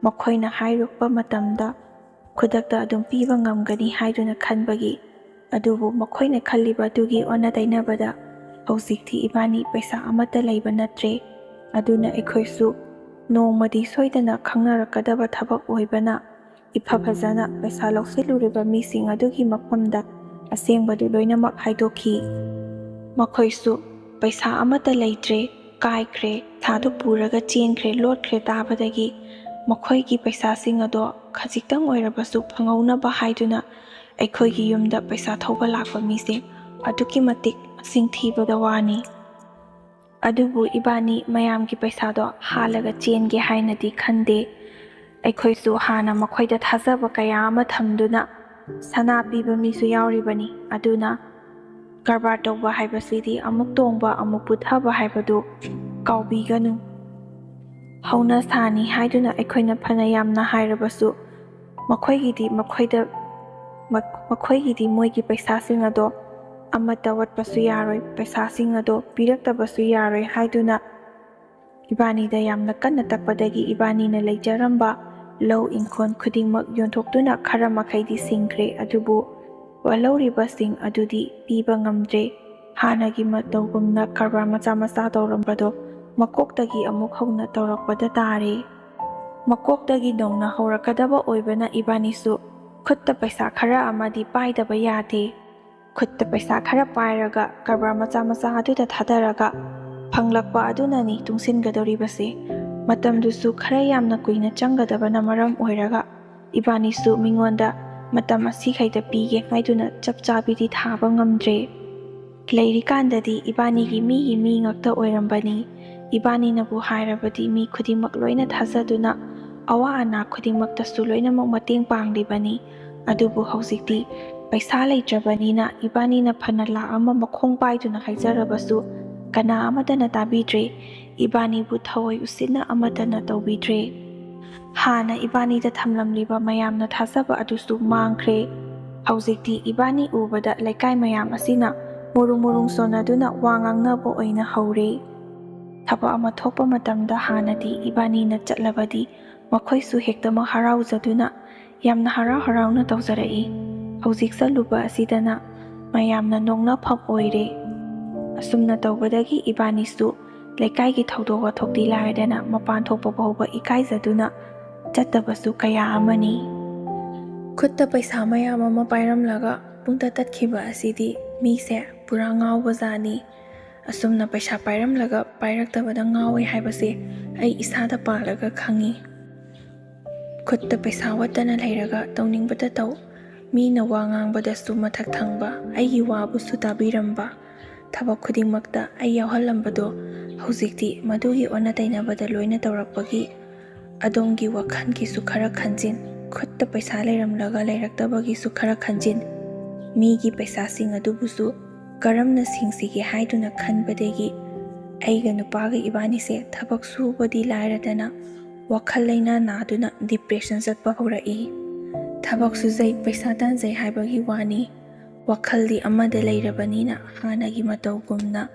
[SPEAKER 1] ꯃꯈꯣꯏꯅ ꯍꯥꯏꯔꯛꯄ ꯃꯇꯝꯗ ꯈꯨꯗꯛꯇ ꯑꯗꯨꯝ ꯄꯤꯕ ꯉꯝꯒꯅꯤ ꯍꯥꯏꯗꯨꯅ ꯈꯟꯕꯒꯤ꯫ ꯑꯗꯨꯕꯨ ꯃꯈꯣꯏꯅ ꯈꯜꯂꯤꯕ ꯑꯗꯨꯒꯤ ꯑꯣꯟꯅ ꯇꯩꯅꯕꯗ ꯍꯧꯖꯤꯛꯇꯤ ꯏꯕꯥꯅꯤ ꯄꯩꯁా ꯑꯃꯠꯇ ꯂꯩꯕ ꯅꯠꯇ꯭ꯔꯦ꯫ ꯑꯗꯨꯅ ꯑꯩꯈꯣꯏꯁꯨ ꯅꯣꯡꯃꯗꯤ ꯁꯣꯏꯗꯅ ꯈꯪꯅꯔꯛꯀꯗꯕ ꯊꯕꯛ ꯑꯣꯏꯕꯅ ꯐꯖꯅ ꯄꯩꯁా ꯂꯧꯁꯤꯜꯂꯨꯔꯤꯕ ꯃꯤꯁꯤꯡ ꯑꯗꯨꯒꯤ ꯃꯐꯝꯗ ꯑꯁꯦꯡꯕꯗꯨ ꯂꯣꯏꯅꯃꯛ ꯍꯥꯏꯗꯣꯛꯈꯤ꯫ ꯃꯈꯣꯏꯁꯨ ꯄꯩꯁా ꯑꯃꯠꯇ ꯂꯩꯇ꯭ꯔꯦ, ꯀꯥꯏꯈ꯭ꯔꯦ, ꯊꯥꯗꯨ ꯄꯨꯔꯒ ꯆꯦꯟꯈ꯭ꯔꯦ, ꯂꯣꯠꯈ꯭ꯔꯦ ꯇꯥꯕꯗꯒꯤ ꯃꯈꯣꯏꯒꯤ ꯄꯩꯁꯥꯁꯤꯡ ꯑꯗꯣ ꯈꯖꯤꯛꯇꯪ ꯑꯣꯏꯔꯕꯁꯨ ꯐꯪꯍꯧꯅꯕ ꯍꯥꯏꯗꯨꯅ ꯑꯩꯈꯣꯏꯒꯤ ꯌꯨꯝꯗ ꯄꯩꯁꯥ ꯊꯧꯕ ꯂꯥꯛꯄ ꯃꯤꯁꯦ ꯑꯗꯨꯛꯀꯤ ꯃꯇꯤꯛ ꯃꯁꯤꯡ ꯊꯤꯕꯗ ꯋꯥꯅꯤ꯫ ꯑꯗꯨꯕꯨ ꯏꯕꯥꯅꯤ ꯃꯌꯥꯝꯒꯤ ꯄꯩꯁꯥꯗꯣ ꯍꯥꯠꯂꯒ ꯆꯦꯟꯒꯦ ꯍꯥꯏꯅꯗꯤ ꯈꯟꯗꯦ꯫ ꯑꯩꯈꯣꯏꯁꯨ ꯍꯥꯟꯅ ꯃꯈꯣꯏꯗ ꯊꯥꯖꯕ ꯀꯌꯥ ꯑꯃ ꯊꯝꯗꯨꯅ ꯁꯅꯥ ꯄꯤꯕ ꯃꯤꯁꯨ ꯌꯥꯎꯔꯤꯕꯅꯤ꯫ ꯑꯗꯨꯅ ꯀꯔꯕꯥꯔ ꯇꯧꯕ ꯍꯥꯏꯕꯁꯤꯗꯤ ꯑꯃꯨꯛ ꯇꯣꯡꯕ ꯑꯃꯨꯛ ꯄꯨꯊꯕ ꯍꯥꯏꯕꯗꯨ ꯀꯥꯎꯕꯤꯒꯅꯨ꯫ ꯍꯧꯅ ꯁꯥꯅꯤ ꯍꯥꯏꯗꯨꯅ ꯑꯩꯈꯣꯏꯅ ꯐꯅ ꯌꯥꯝꯅ ꯍꯥꯏꯔꯕꯁꯨ ꯃꯈꯣꯏꯒꯤꯗꯤ ꯃꯣꯏꯒꯤ ꯄꯩꯁꯥꯁꯤꯡ ꯑꯗꯣ ꯑꯃꯠꯇ ꯋꯠꯄꯁꯨ ꯌꯥꯔꯣꯏ, ꯄꯩꯁꯥꯁꯤꯡ ꯑꯗꯣ ꯄꯤꯔꯛꯇꯕꯁꯨ ꯌꯥꯔꯣꯏ ꯍꯥꯏꯗꯨꯅ ꯏꯕꯥꯅꯤꯗ ꯌꯥꯝꯅ ꯀꯟꯅ ꯇꯛꯄꯗꯒꯤ ꯏꯕꯥꯅꯤꯅ ꯂꯩꯖꯔꯝꯕ ꯂꯧ ꯏꯪꯈꯣꯜ ꯈꯨꯗꯤꯡꯃꯛ ꯌꯣꯟꯊꯣꯛꯇꯨꯅ ꯈꯔ ꯃꯈꯩꯗꯤ ꯁꯤꯡꯈ꯭ꯔꯦ꯫ ꯑꯗꯨꯕꯨ ꯋꯥꯠꯍꯧꯔꯤꯕꯁꯤꯡ ꯑꯗꯨꯗꯤ ꯄꯤꯕ ꯉꯝꯗ꯭ꯔꯦ꯫ ꯍꯥꯟꯅꯒꯤ ꯃꯇꯧꯒꯨꯝꯅ ꯀꯔꯕꯥꯔ ꯃꯆꯥ ꯃꯆꯥ ꯇꯧꯔꯝꯕꯗꯣ ꯃꯀꯣꯛꯇꯒꯤ ꯑꯃꯨꯛ ꯍꯧꯅ ꯇꯧꯔꯛꯄꯗ ꯇꯥꯔꯦ꯫ ꯃꯀꯣꯛꯇꯒꯤ ꯅꯧꯅ ꯍꯧꯔꯛꯀꯗꯕ ꯑꯣꯏꯕꯅ ꯏꯕꯥꯅꯤꯁꯨ ꯈꯨꯠꯇ ꯄꯩꯁా ꯈꯔ ꯑꯃꯗꯤ ꯄꯥꯏꯗꯕ ꯌꯥꯗꯦ꯫ ꯈꯨꯠꯇ ꯄꯩꯁా ꯈꯔ pairaga karbara macha macha aduda thadaraga phanglakpa adunani tungsingadoribase matamdusu khara yamna kuina changadabana maram oiraga ibanisu mingonda matam asikhaida pige haiduna chapchabidi thaba ngamdre leirikandadi ibanigi mi ngakta oirambani ibaninabu hairabadi mi khudimak loina thazaduna awa ana khudimaktasu loinamak mateng panglibani adubu hausikti paisa leitrabanina ibanina phana la ama makhong paiduna haijarabasu kana amadana tabidre ibanibu thawai usina amadana tawbidre hana ibanida thamlamliba mayamna thasaba adusu mangkhre hausikti ibani ubada laikai mayam asina murung sonaduna wangangnabo oina haure thaba ama thokpa matamda hanadi ibanina chatlabadi makhoisu hektama haraujaduna yamna harauna tawjarai hauzik saluba asidana mayamna nongna pham oire asumna tawbadagi ibanisu leikaigi thawdok wathokti laidana mapan thokpa bawba ikaijaduna chatabasu kaya amani khutta paisa mayam ama pairamlaga pungta tatkhiba asidi mise pura ngawba jani asumna paisa pairamlaga pairaktabada ngawi haibase ai isada palaga khangi khutta paisa watana leiraga tawningbada taw Meena वा ngangbadasu mathak thangba aigi wabusu tabiramba thaba khudingmakta ai yawhalambado hojikti madugi ona tainabada loina tawrakpagi adongi wakhanki su khara khanjin khutta paisa leiramlaga leiraktabagi su khara khanjin migi paisa sing adubusu karamna singsigi haiduna khanbadegi aiga nupaga ibani se thabak subadi lairadana wakhal leina naduna depression satpa horai Thabak suzai paisa tanzai haibagi wani wakhaldi amada leirabanina hanagi matawgumna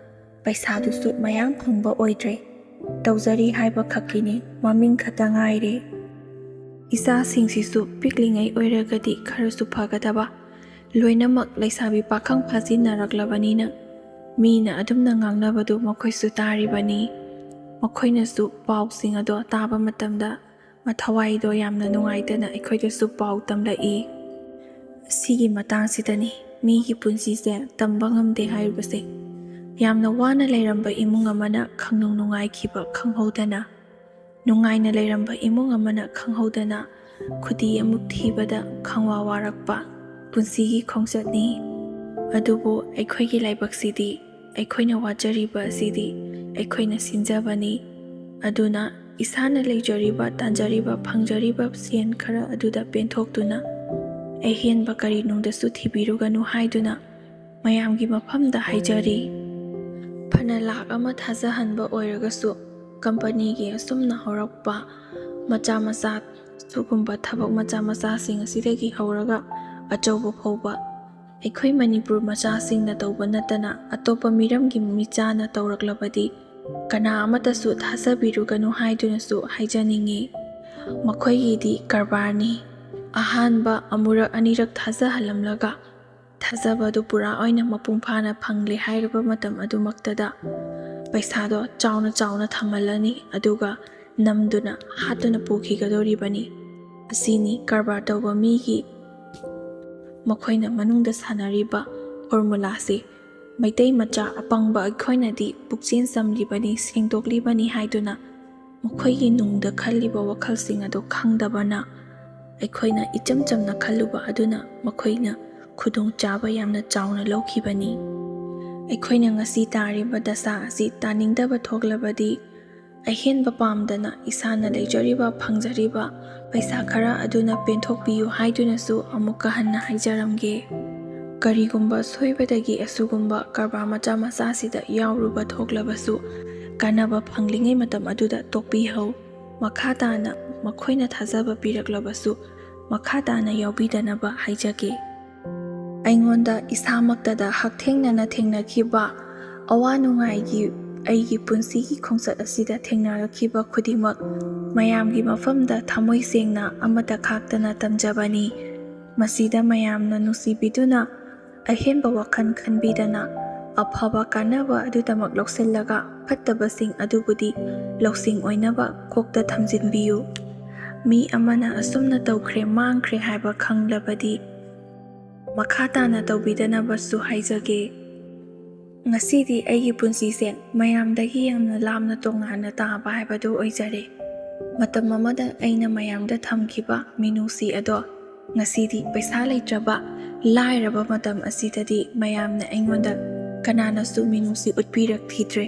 [SPEAKER 1] paisa dusu mayam phangba oidre tawjari haiba khakini maming khata ngaire isa singsisu piklingai oiragadi kharasu phagadaba loinamak laisabi pakhang phajinaraklabanina mina adumna ngangnabadu makhoisu taribani makhoinasu pausing ado taba matamda mathawaido yamna nungaitana aikhoidasu pau tamlai sigi matangsidani migi punsise tamba ngamde haibase yamna wana leiramba imung amana khangnung nungai khiba khanghodana nungaina leiramba imung amana khanghodana khudi amuk thibada khangwa warakpa punsigi khongchatni adubu aikhoigi laibaksidi aikhoina wajariba sidi aikhoina sinjabani aduna isana leijariba tanjariba phangjariba sen khara aduda penthokduna ehenba kari nungdasu thibiruganu haiduna mayamgi mafamda haijari phana lak ama thajahanba oiragasu company gi asumna horakpa macha macha sugumba thabak macha sing asidagi horaga achauba phawba aikhoi manipur macha singna tawba natana atopa miramgi michana tawraklabadi kana amatasu thasabiruganu haidunasу haijaningi makhoigidi karbarni ahanba amurak anirak thajahalamlaga thajabadu pura oina mapung phana phangle hairaba matam adumaktada paisado chauna thamalani aduga namduna hatuna pukhigadoribani asini karbar tawba migi makhoina manungda sanariba formula se Maitai macha apangba aikhoinadi pukchen samlibani sengdoklibani haiduna mokhoigi nungda khalliba wakhalsing ado khangdabana aikhoina icham chamna khalluba aduna mokhoina khudong chaba yamna chauna laukhibani aikhoina ngasi tariba dasa asi taningdaba thoklabadi ꯑꯍꯦꯟꯕ ꯄꯥꯝꯗꯅ ꯏꯁꯥꯅ ꯂꯩꯖꯔꯤꯕ ꯐꯪꯖꯔꯤꯕ ꯄꯩꯁꯥ ꯈꯔ ꯑꯗꯨꯅ ꯄꯦꯟꯊꯣꯛꯄꯤꯌꯨ ꯍꯥꯏꯗꯨꯅꯁꯨ ꯑꯃꯨꯛꯀ ꯍꯟꯅ ꯍꯥꯏꯖꯔꯝꯒꯦ꯫ ꯀꯔꯤꯒꯨꯝꯕ ꯁꯣꯏꯕꯗꯒꯤ ꯑꯁꯤꯒꯨꯝꯕ ꯀꯔꯕꯥꯔ ꯃꯆꯥ ꯃꯆꯥꯁꯤꯗ ꯌꯥꯎꯔꯨꯕ ꯊꯣꯛꯂꯕꯁꯨ ꯀꯥꯟꯅꯕ ꯐꯪꯂꯤꯉꯩ ꯃꯇꯝ ꯑꯗꯨꯗ ꯇꯣꯛꯄꯤꯍꯧ꯫ ꯃꯈꯥ ꯇꯥꯅ ꯃꯈꯣꯏꯅ ꯊꯥꯖꯕ ꯄꯤꯔꯛꯂꯕꯁꯨ ꯃꯈꯥ ꯇꯥꯅ ꯌꯥꯎꯕꯤꯗꯅꯕ ꯍꯥꯏꯖꯒꯦ꯫ ꯑꯩꯉꯣꯟꯗ ꯏꯁꯥꯃꯛꯇꯗ ꯍꯛꯊꯦꯡꯅꯅ ꯊꯦꯡꯅꯈꯤꯕ ꯑꯋꯥ ꯅꯨꯡꯉꯥꯏꯒꯤ ꯑꯩꯒꯤ ꯄꯨꯟꯁꯤꯒꯤ ꯈꯣꯡꯆꯠ ꯑꯁꯤꯗ ꯊꯦꯡꯅꯔꯛꯈꯤꯕ ꯈꯨꯗꯤꯡꯃꯛ ꯃꯌꯥꯝꯒꯤ ꯃꯐꯝꯗ ꯊꯃꯣꯏ ꯁꯦꯡꯅ ꯑꯃꯠꯇ ꯈꯥꯛꯇꯅ ꯇꯝꯖꯕꯅꯤ꯫ ꯃꯁꯤꯗ ꯃꯌꯥꯝꯅ ꯅꯨꯡꯁꯤꯕꯤꯗꯨꯅ ꯑꯍꯦꯟꯕ ꯋꯥꯈꯜ ꯈꯟꯕꯤꯗꯅ ꯑꯐꯕ ꯀꯥꯟꯅꯕ ꯑꯗꯨꯗꯃꯛ ꯂꯧꯁꯤꯜꯂꯒ ꯐꯠꯇꯕꯁꯤꯡ ꯑꯗꯨꯕꯨꯗꯤ ꯂꯧꯁꯤꯡ ꯑꯣꯏꯅꯕ ꯀꯣꯛꯇ ꯊꯝꯖꯤꯟꯕꯤꯌꯨ꯫ ꯃꯤ ꯑꯃꯅ ꯑꯁꯨꯝꯅ ꯇꯧꯈ꯭ꯔꯦ ꯃꯥꯡꯈ꯭ꯔꯦ ꯍꯥꯏꯕ ꯈꯪꯂꯕꯗꯤ ꯃꯈꯥ ꯇꯥꯅ ꯇꯧꯕꯤꯗꯅꯕꯁꯨ ꯍꯥꯏꯖꯒꯦ꯫ ꯉꯁꯤꯗꯤ ꯑꯩꯒꯤ ꯄꯨꯟꯁꯤꯁꯦ ꯃꯌꯥꯝꯗꯒꯤ ꯌꯥꯝꯅ ꯂꯥꯞꯅ ꯇꯣꯉꯥꯟꯅ ꯇꯥꯕ ꯍꯥꯏꯕꯗꯨ ꯑꯣꯏꯖꯔꯦ꯫ ꯃꯇꯝ ꯑꯃꯗ ꯑꯩꯅ ꯃꯌꯥꯝꯗ ꯊꯝꯈꯤꯕ ꯃꯤꯅꯨꯡꯁꯤ ꯑꯗꯣ ꯉꯁꯤꯗꯤ ꯄꯩꯁꯥ ꯂꯩꯇ꯭ꯔꯕ ꯂꯥꯏꯔꯕ ꯃꯇꯝ ꯑꯁꯤꯗꯗꯤ ꯃꯌꯥꯝꯅ ꯑꯩꯉꯣꯟꯗ ꯀꯅꯥꯅꯁꯨ ꯃꯤꯅꯨꯡꯁꯤ ꯎꯠꯄꯤꯔꯛꯈꯤꯗ꯭ꯔꯦ꯫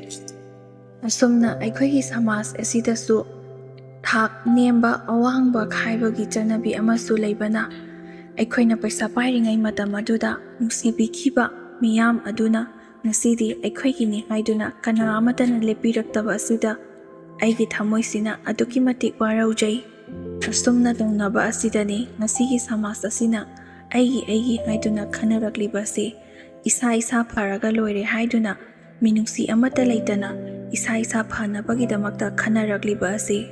[SPEAKER 1] ꯑꯁꯨꯝꯅ ꯑꯩꯈꯣꯏꯒꯤ ꯁꯃꯥꯖ ꯑꯁꯤꯗꯁꯨ ꯊꯥꯛ ꯅꯦꯝꯕ ꯑꯋꯥꯡꯕ ꯈꯥꯏꯕꯒꯤ ꯆꯠꯅꯕꯤ ꯑꯃꯁꯨ ꯂꯩꯕꯅ ꯑꯩꯈꯣꯏꯅ ꯄꯩꯁా ꯄꯥꯏꯔꯤꯉꯩ ꯃꯇꯝ ꯑꯗꯨꯗ ꯅꯨꯡꯁꯤꯕꯤꯈꯤꯕ ꯃꯤꯌꯥꯝ ꯑꯗꯨꯅ ꯉꯁꯤꯗꯤ ꯑꯩꯈꯣꯏꯒꯤꯅꯤ ꯍꯥꯏꯗꯨꯅ ꯀꯅꯥ ꯑꯃꯠꯇꯅ ꯂꯦꯞꯄꯤꯔꯛꯇꯕ ꯑꯁꯤꯗ ꯑꯩꯒꯤ ꯊꯃꯣꯏꯁꯤꯅ ꯑꯗꯨꯛꯀꯤ ꯃꯇꯤꯛ ꯋꯥꯔꯧꯖꯩ꯫ ꯑꯁꯨꯝꯅ ꯇꯧꯅꯕ ꯑꯁꯤꯗꯅꯤ ꯉꯁꯤꯒꯤ ꯁꯃꯥꯖ ꯑꯁꯤꯅ ꯑꯩꯒꯤ ꯍꯥꯏꯗꯨꯅ ꯈꯟꯅꯔꯛꯂꯤꯕꯁꯤ꯫ ꯏꯁꯥ ꯐꯔꯒ ꯂꯣꯏꯔꯦ ꯍꯥꯏꯗꯨꯅ ꯃꯤꯅꯨꯡꯁꯤ ꯑꯃꯠꯇ ꯂꯩꯇꯅ ꯏꯁꯥ ꯐꯅꯕꯒꯤꯗꯃꯛꯇ ꯈꯟꯅꯔꯛꯂꯤꯕ ꯑꯁꯤ꯫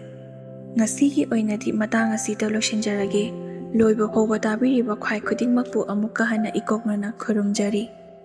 [SPEAKER 1] ꯉꯁꯤꯒꯤ ꯑꯣꯏꯅꯗꯤ ꯃꯇꯥꯡ ꯑꯁꯤꯗ ꯂꯣꯏꯁꯤꯟꯖꯔꯒꯦ꯫ ꯂꯣꯏꯕ ꯐꯥꯎꯕ ꯇꯥꯕꯤꯔꯤꯕ ꯈ꯭ꯋꯥꯏ ꯈꯨꯗꯤꯡꯃꯛꯄꯨ ꯑꯃꯨꯛꯀ ꯍꯟꯅ ꯏꯀꯣꯛꯅꯅ ꯈꯨꯔꯨꯝꯖꯔꯤ꯫